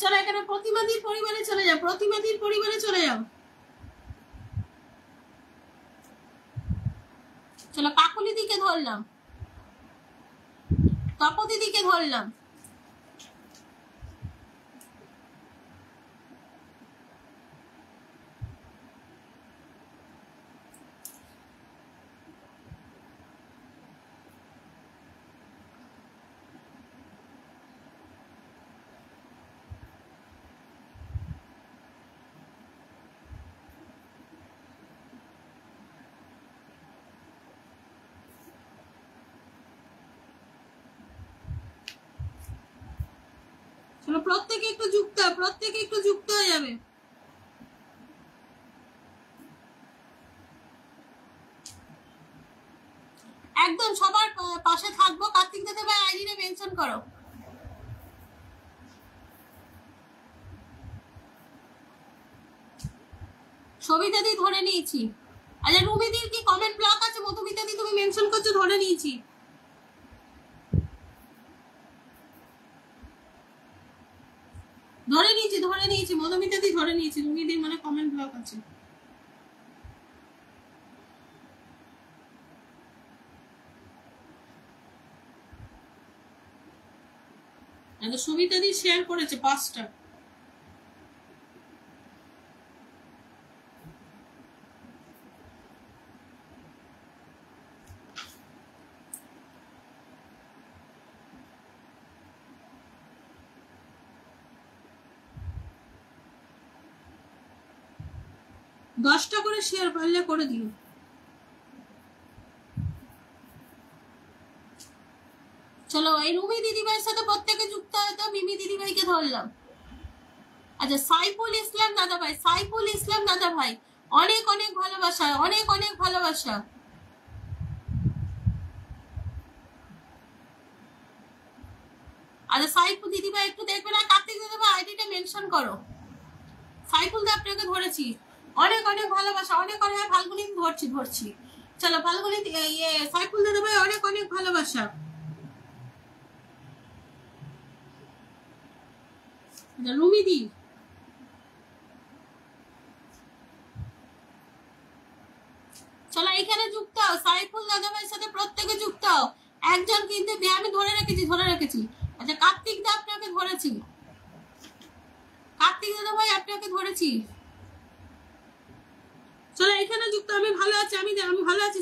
চলো এখানে প্রতিমাদির পরিবারে চলে যাও, প্রতিমাদির পরিবারে চলে যাও। চলো কাকুলি দিকে ধরলাম, তপতি দিকে ধরলাম। প্রত্যেকে একটু যুক্ত, প্রত্যেকে একটু যুক্ত হয়ে যাবে। একদম সবার পাশে থাকবো। কার্তিক দাদা ভাই আইডিটা মেনশন করো। সবিতা দি ধরে নিয়েছি। আচ্ছা রুমিদির কি কমেন্ট ব্লক আছে? মধুমিতা দি তুমি মেনশন করছো, ধরে নিয়েছি। ধরে নিয়েছি, ধরে নিয়েছি। মধুমিতা দি ধরে নিয়েছি। রুমিদির মানে কমেন্ট ব্লক আছে। সুমিতা দি শেয়ার করেছে 5টা। দশটা করে শেয়ার পারলে করে দিও। চলো এই রুমি দিদিভাইয়ের সাথে প্রত্যেকে যুক্ত হয়তো। মিমি দিদিভাইকে ধরলাম। আচ্ছা সাইফুল ইসলাম দাদা ভাই, সাইফুল ইসলাম দাদা ভাই অনেক অনেক ভালোবাসা, অনেক অনেক ভালোবাসা। আচ্ছা সাইফুল দিদিভাই একটু দেখবে না? কার্তিক দাদা ভাই আইডিটা মেনশন করো। সাইফুল দা আপনাকে ধরেছি, অনেক অনেক ভালোবাসা, অনেক অনেক। ফাল্গুনি ধরছি ধরছি। চলো ফাল্গুনি সাইফুল দাদা ভাই অনেক অনেক ভালোবাসা। রুমিদি চলো এখানে যুক্ত হও। সাইফুল দাদা ভাইয়ের সাথে প্রত্যেকে যুক্ত হও। একজন কিন্তু আমি ধরে রেখেছি, ধরে রেখেছি। আচ্ছা কার্তিক দা আপনাকে ধরেছি, কার্তিক দাদা ভাই আপনাকে ধরেছি। চলো এখানে যুক্ত, আমি ভালো আছি, আমি ভালো আছি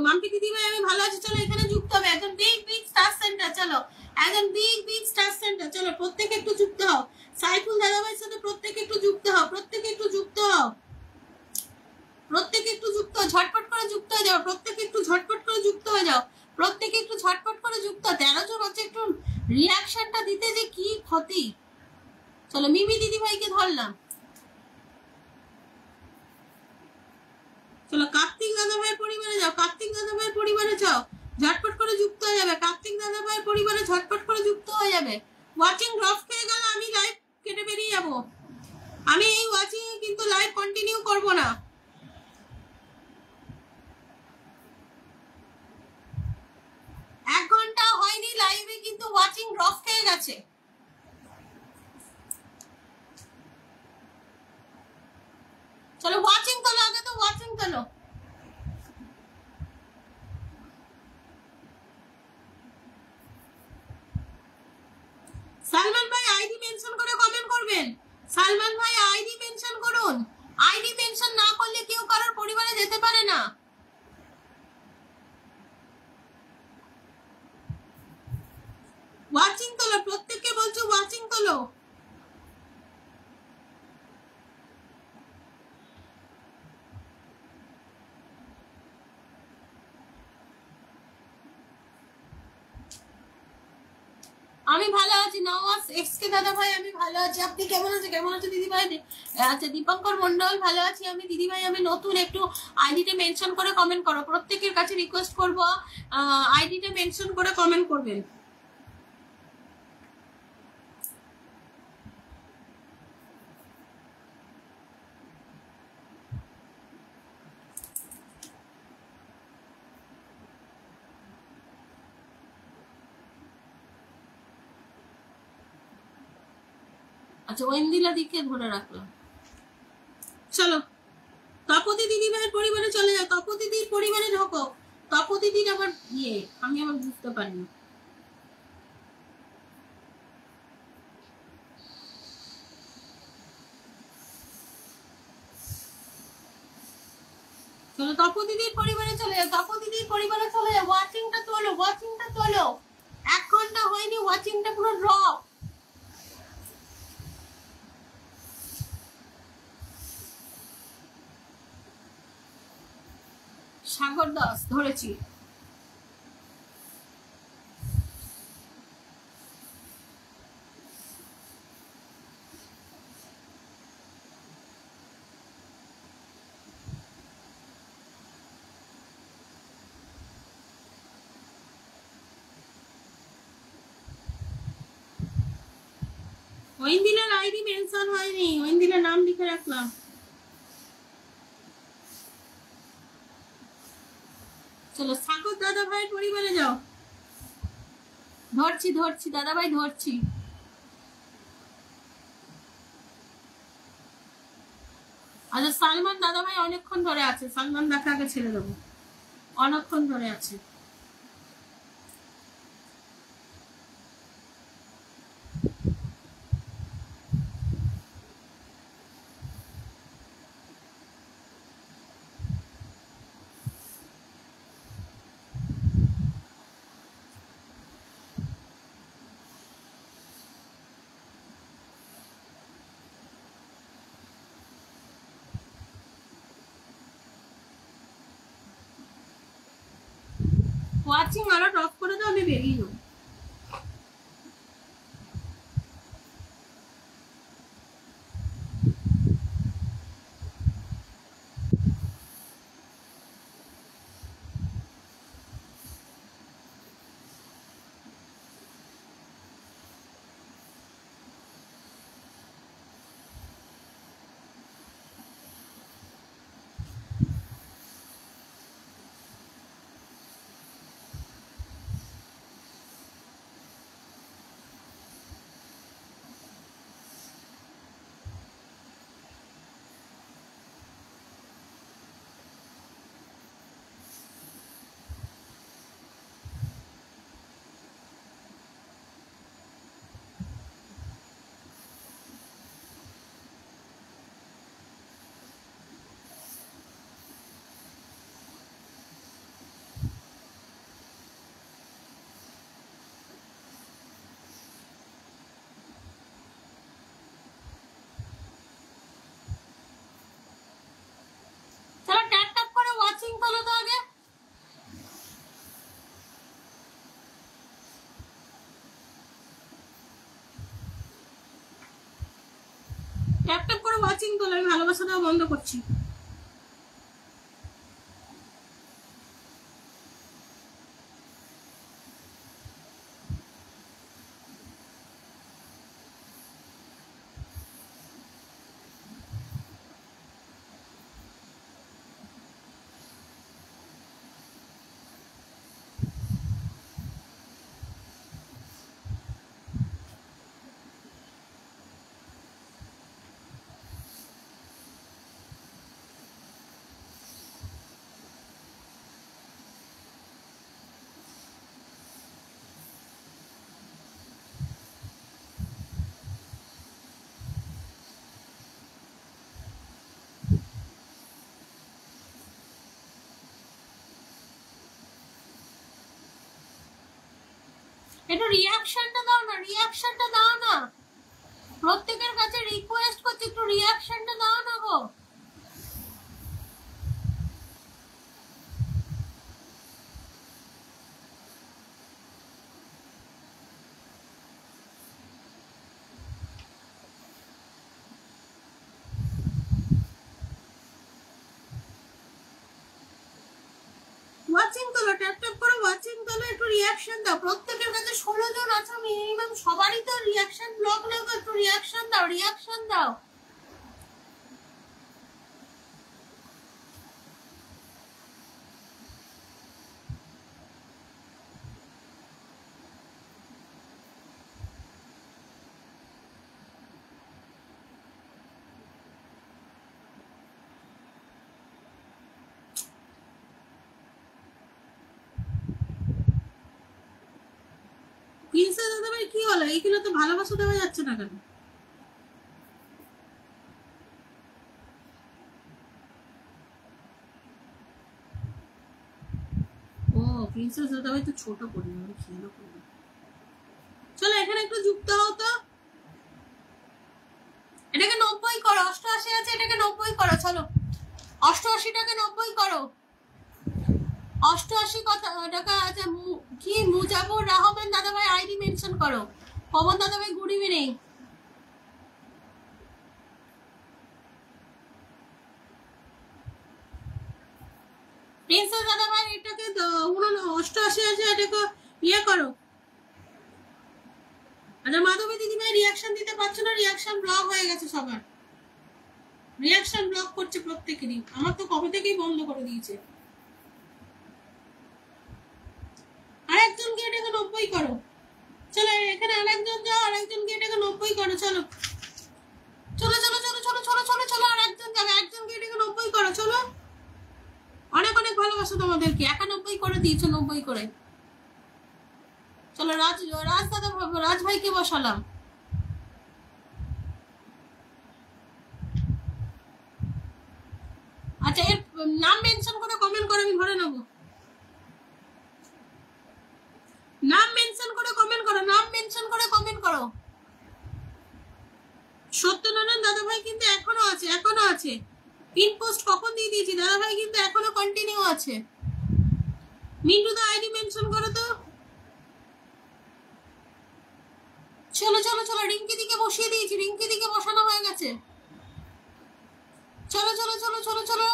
মাম্পি দিদি ভাই আমি ভালো আছি। চলো এখানে যুক্ত হবে একজন বিগ বিগ স্টার সেন্টার, চলো একজন বিগ বিগ স্টার সেন্টার, চলো প্রত্যেকে একটু যুক্ত হও। সাইফুল দাদা ভাইয়ের সাথে প্রত্যেকে একটু যুক্ত হও, প্রত্যেকে একটু যুক্ত হও, প্রত্যেকে একটু যুক্ত, ঝটপট করে যুক্ত হয়ে যাও, প্রত্যেকে একটু ঝটপট করে যুক্ত হয়ে যাও, প্রত্যেকে একটু ঝটপট করে যুক্ত। 13 জন হচ্ছে, একটু রিয়াকশনটা দিতে যে কি ক্ষতি। চলো মিমি দিদি ভাইকে ধরলাম, চলো কার্তিক দাদা ভাইয়ের পরিবারে যাও, কার্তিক দাদা ভাইয়ের পরিবারে যাও, ঝটপট করে যুক্ত হয়ে যাবে, কার্তিক দাদা ভাইয়ের পরিবারে ঝটপট করে যুক্ত হয়ে যাবে। ওয়াচিং ড্রপ খেয়ে গেল, আমি লাইভ কেটে বেরিয়ে যাব, আমি এই ওয়াচিং কিন্তু লাইভ কন্টিনিউ করব না। 1 ঘন্টা হয়নি লাইভে, কিন্তু ওয়াচিং ড্রপ খেয়ে গেছে। চলো ওয়াচিং তোলো, আগে তো ওয়াচিং তোলো। সালমান ভাই আইডি মেনশন করে কমেন্ট করবেন, সালমান ভাই আইডি মেনশন করুন, আইডি মেনশন না করলে কেউ কারোর পরিবারে যেতে পারে না। ওয়াচিং তোলো, প্রত্যেককে বলছো ওয়াচিং তোলো। আমি ভালো আছি, নওয়াজ এক্সকে দাদা ভাই আমি ভালো আছি, আপনি কেমন আছেন? কেমন আছে দিদি ভাই? আচ্ছা দীপঙ্কর মন্ডল ভালো আছি আমি। দিদি ভাই আমি নতুন, একটু আইডিটা মেনশন করে কমেন্ট করো, প্রত্যেকের কাছে রিকোয়েস্ট করব আইডিটা মেনশন করে কমেন্ট করবেন। আচ্ছা ওয়েন্দিলা দিকে ধরে রাখলাম। চলো তপতি দিদি ভাইয়ের পরিবারে চলে যাও, তপতি দিদির পরিবারে ঢোকো। তপতি দিদি আমার আমি আবার বুঝতে পারিনি। চলো তপতি দিদির পরিবারে চলে যাও, তপতি দিদির পরিবারে চলে যাও। ওয়াচিংটা তোলো, ওয়াচিংটা তোলো, 1 ঘন্টা হয়নি, ওয়াচিংটা পুরো ড্রপ। সাগর দাস ধরেছি। ওইন্দিলার আইডি মেনশন হয়নি, ওইন্দিলার নাম লিখে রাখলাম। চলো সাগর দাদা ভাইয়ের পরিবারে যাও, ধরছি ধরছি দাদা ভাই ধরছি। আচ্ছা সালমান দাদা ভাই অনেকক্ষণ ধরে আছে, সালমান দাকে আগে ছেড়ে দেবো, অনেকক্ষণ ধরে আছে। ওয়াচিং আরো অফ করে দাও, আমি বেরিয়ে যাবো। ওয়াচিং তোলো, আমি ভালোবাসা দেওয়া বন্ধ করছি। একটু রিয়াকশনটা দাও না, রিয়াকশনটা দাও না, প্রত্যেকের কাছে রিকোয়েস্ট করছি, একটু রিয়াকশনটা দাও না গো। ওয়াচিং তোলো, ট্যাপ ট্যাপ করে ওয়াচিং তোলো, একটু রিয়াকশন দাও। প্রত্যেকের কাছে 16 জন আছে মিনিমাম, সবারই তো রিয়াকশন ব্লগ নাও, একটু রিয়াকশন দাও, রিয়াকশন দাও। প্রিন্সেস দাদাভাই কি হলো, এইগুলো তো ভালোবাসা দেওয়া যাচ্ছে না কেন? ও প্রিন্সেস দাদাভাই তো ছোট পরিবার, খেয়াল করবে। চলো এখানে একটু যুক্ত হও তো। এটাকে 90 করো, 88 আছে, এটাকে 90 করো। চলো 88টাকে 90 করো। 88 টাকা আছে। কি মুজাবুর রহমান দাদাভাই আইডি মেনশন করো। পবন দাদাভাই গুড ইভিনিং। প্রিন্সেস দাদাভাই এটাকে 88 আছে, এটাকে ইয়ে করো। আচ্ছা মাধবী দিদিভাই রিয়াকশন দিতে পারছো না, রিয়াকশন ব্লক হয়ে গেছে সবার, রিয়াকশন ব্লক করছে প্রত্যেকেরই। আমার তো কবে থেকেই বন্ধ করে দিয়েছে। আরেকজনকে এটাকে 90 করো। চলো এখানে আরেকজন যাও, আরেকজনকে এটাকে 90 করো। চলো চলো চলো চলো চলো চলো চলো চলো, আরেকজন যাবে, একজনকে এটাকে 90 করো। চলো অনেক অনেক ভালোবাসো তোমাদেরকে, 91 করে দিয়েছো, 90 করে। চলো রাজ দাদা, রাজ ভাইকে বসালাম। আচ্ছা এর নাম মেনশন করে কমেন্ট করে আমি ধরে নেবো। নাম মেনশন করে কমেন্ট করো, নাম মেনশন করে কমেন্ট করো। সত্যনারায়ণ দাদাভাই কিন্তু এখনো আছে, এখনো আছে। পিন পোস্ট কখন দিয়ে দিয়েছি, দাদাভাই কিন্তু এখনো কন্টিনিউ আছে। মিন্টু দা আইডি মেনশন করো তো। চলো চলো চলো, রিঙ্কি দিকে বসিয়ে দিয়েছি, রিঙ্কি দিকে বসানো হয়ে গেছে। চলো চলো চলো চলো চলো,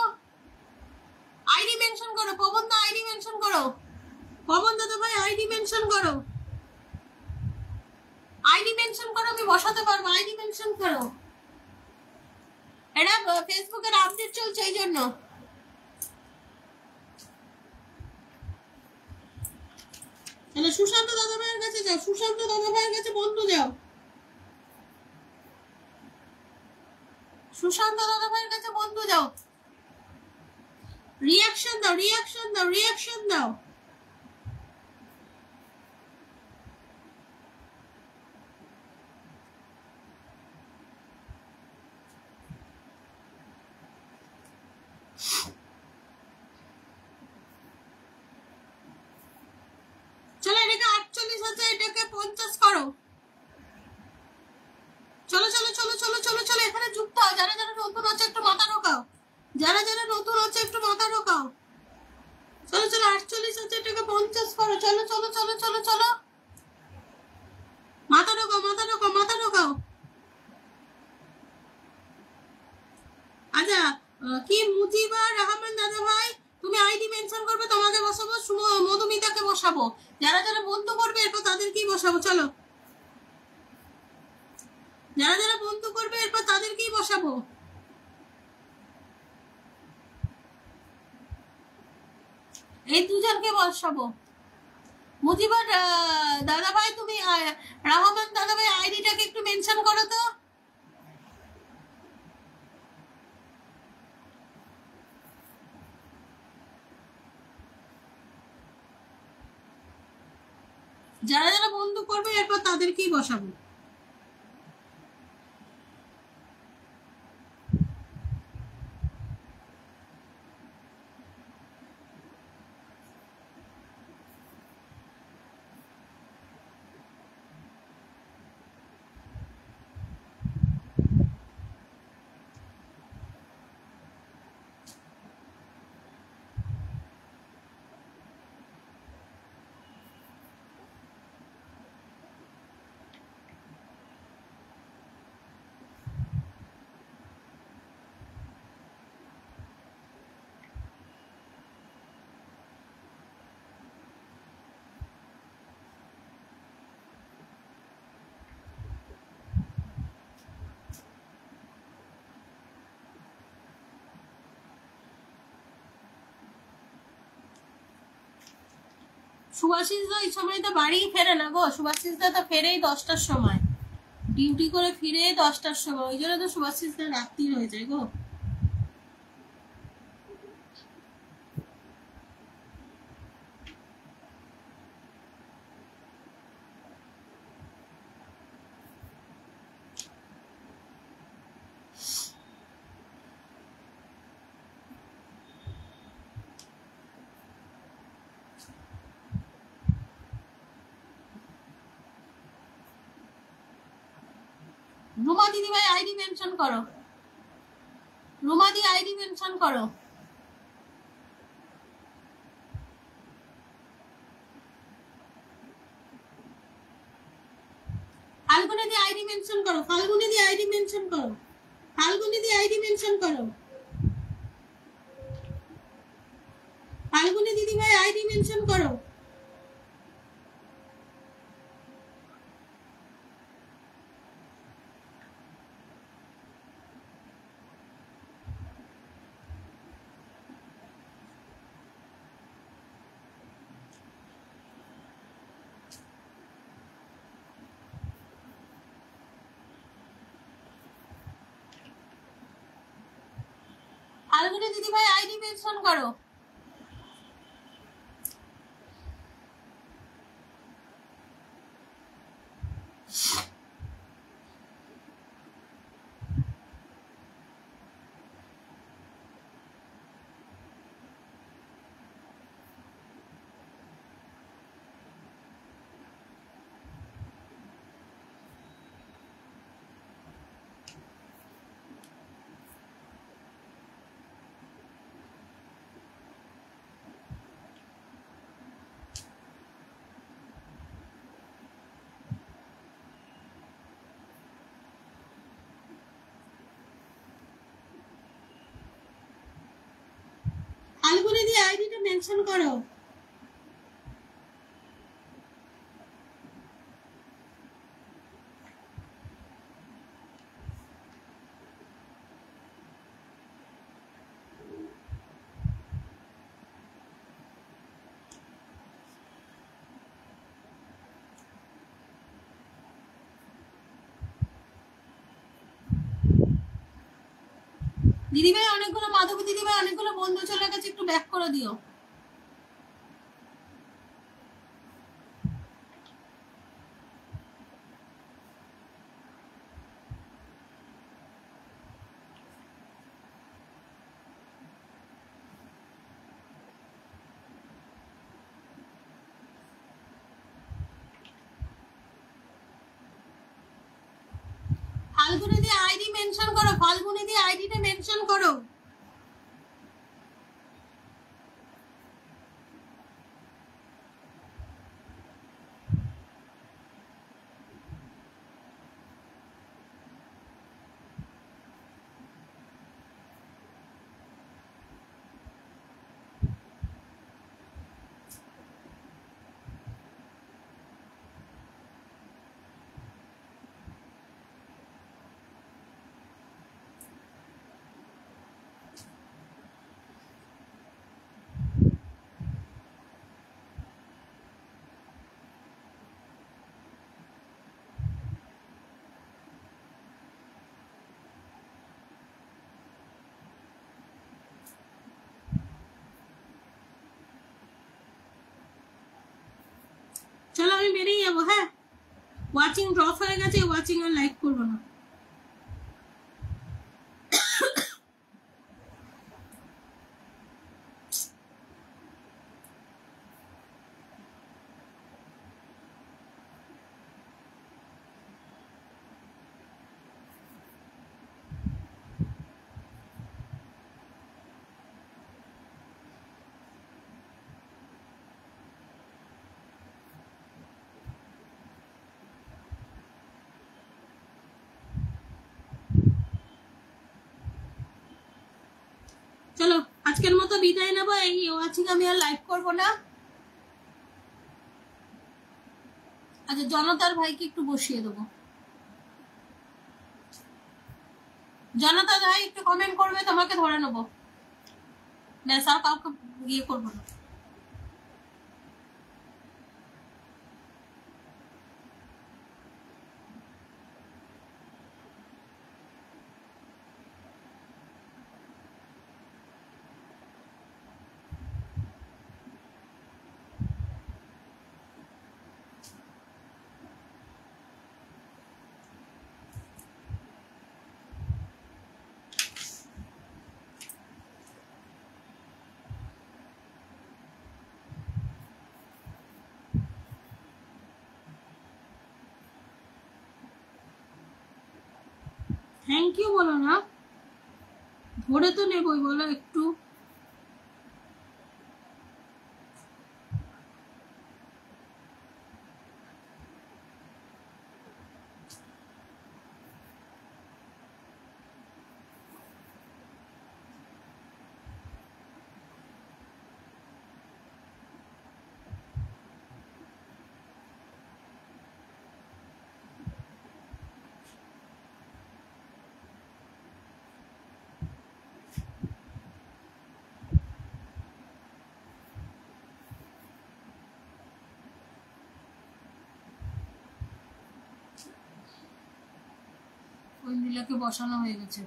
আইডি মেনশন করো। পবন দা আইডি মেনশন করো, পবন দাদাভাই আইডি মেনশন করো, আইডি মেনশন করো, আমি বসাতে পারবো। আইডি মেনশন করো, এটা ফেসবুকের আপডেট চলছে এই জন্য। তাহলে সুশান্ত দাদাভাইয়ের কাছে যাও, সুশান্ত দাদাভাইয়ের কাছে বন্ধু যাও, সুশান্ত দাদাভাইয়ের কাছে বন্ধু যাও। রিয়াকশন দাও, রিয়াকশন দাও, রিয়াকশন দাও। চলো এটাকে 48 আছে, এটাকে 50 করো। চলো চলো চলো চলো চলো চলো, এখানে যুক্ত হও। যারা যারা নতুন আছে একটু মাথা ঢোকাও, যারা যারা নতুন আছে একটু মাথা ঢোকাও। চলো চলো 48 কি মুজিবা রহমান দাদা ভাই, তুমি আইডি মেনশন করবে, তোমাকে বসাবো, মধুমিতাকে বসাবো, যারা যারা বন্ধু করবে এরপর তাদেরকেই বসাবো। চলো, যারা যারা বন্ধু করবে এরপর তাদেরকেই বসাবো। এই দুজনকে বসাবো। মুজিবা দাদা ভাই, তুমি রহমান দাদা ভাই আইডিটাকে একটু মেনশন করো তো। যারা যারা বন্ধু করবে এরপর তাদেরকেই বসাবো। সুভাষিস দা এই সময় তো বাড়ি ফেরে না গো, সুভাষিস দা তো ফেরেই 10টার সময়, ডিউটি করে ফিরে 10টার সময়, ওই জন্য তো সুভাষিস দা রাত্রি হয়ে যায় গো। রুমা দিদি ভাই আইডি মেনশন করো, রুমা দি আইডি মেনশন করো। ফাল্গুনি দি আইডি মেনশন করো, ফাল্গুনি দি আইডি মেনশন করো, ফাল্গুনি দি আইডি মেনশন করো, ফাল্গুনি দিদি ভাই আইডি মেনশন করো। ফাল্গুনি দিদি ভাই আইডি মেনশন করো। ফাল্গুনি দি আইডিটা মেনশন করো। দিদিভাই অনেকগুলো, মাধবী দিদিভাই অনেকগুলো বন্ধু চলে গেছে, একটু ব্যাক করে দিও। ফাল্গুনি দি আইডি মেনশন করো, ফাল্গুনি দি আইডিটা মেনশন করো। বেরিয়ে যাবো। হ্যাঁ, ওয়াচিং ড্রপ হয়ে গেছে, ওয়াচিং আর লাইক করবো না। চলো আজকের মতো বিদায় নেবো। এই ওয়াচিং আমি আর লাইভ করবো না। আচ্ছা, জনতার ভাইকে একটু বসিয়ে দেবো। জনতা ভাই একটু কমেন্ট করবে, তোমাকে ধরে নেবো। ব্যাস, আর কাউকে ইয়ে করবো না। থ্যাংক ইউ বলো না, ধরে তো নেবই, বলো একটু। ঐন্দ্রিলাকে বসানো হয়ে গেছে।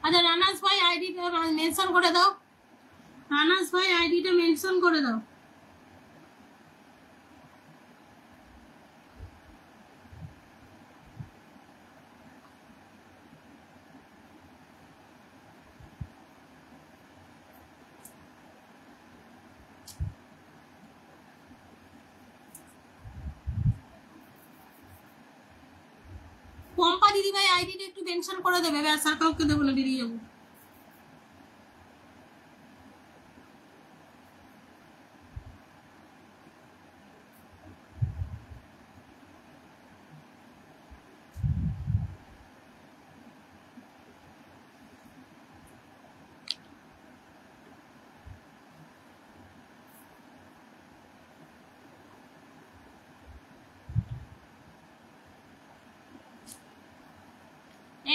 আচ্ছা, রানাস ভাই আইডিটা মেনশন করে দাও। রানাস ভাই আইডিটা মেনশন করে দাও। পম্পা দিদি ভাই আইডিটা একটু মেনশন করে দেবে, ব্যাস আর কাউকে দেবো না, বেরিয়ে যাবো।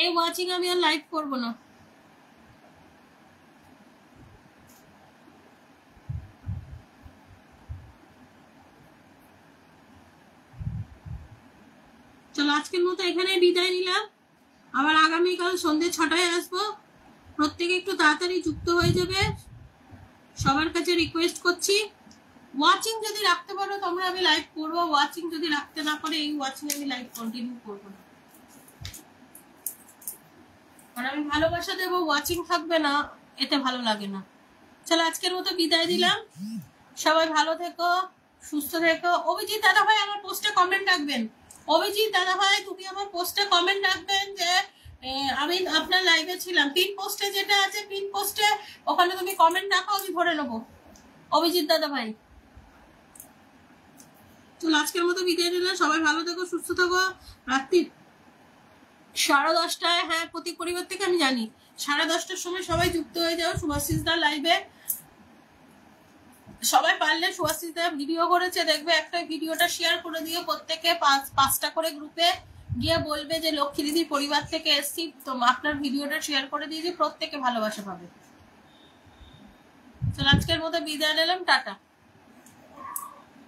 এই ওয়াচিং আমি আর লাইভ করবো না। চলো আজকের মতো এখানে বিদায় নিলাম। আবার আগামীকাল সন্ধ্যে 6টায় আসবো। প্রত্যেকে একটু তাড়াতাড়ি যুক্ত হয়ে যাবে, সবার কাছে রিকোয়েস্ট করছি। ওয়াচিং যদি রাখতে পারো তোমরা, আমি লাইভ করবো। ওয়াচিং যদি রাখতে না পারে, এই ওয়াচিং আমি লাইভ কন্টিনিউ করবো না। আর আমি ভালোবাসা দেবো, ওয়াচিং থাকবে না, এতে ভালো লাগে না। চলো আজকের মতো বিদায় দিলাম। সবাই ভালো থেকো, সুস্থ থেকো। অভিজিৎ দাদা ভাই আমার পোস্টে কমেন্ট রাখবেন। অভিজিৎ দাদা ভাই তুমি আমার পোস্টে কমেন্ট রাখবেন যে আমি আপনার লাইভে ছিলাম। পিন পোস্টে যেটা আছে, পিন পোস্টে ওখানে তুমি কমেন্ট রাখো, আমি ধরে নেবো। অভিজিৎ দাদা ভাই, চলো আজকের মতো বিদায় নিলাম। সবাই ভালো থেকো, সুস্থ থেকো। রাত্রি 10:30টায়, হ্যাঁ প্রতীক পরিবার থেকে আমি জানি, 10:30টার সময় সবাই যুক্ত হয়ে যাও শুভাশিস দা লাইভে। সবাই পারলে সুহাসিতা ভিডিও করেছে দেখবে, একটা ভিডিওটা শেয়ার করে দিও প্রত্যেকে, 5টা করে গ্রুপে গিয়ে বলবে যে লক্ষ্মী দিদির পরিবার থেকে এসছি, তো আপনার ভিডিওটা শেয়ার করে দিয়েছি, প্রত্যেকে ভালোবাসা পাবে। চল আজকের মতো বিদায় নিলাম, টাটা।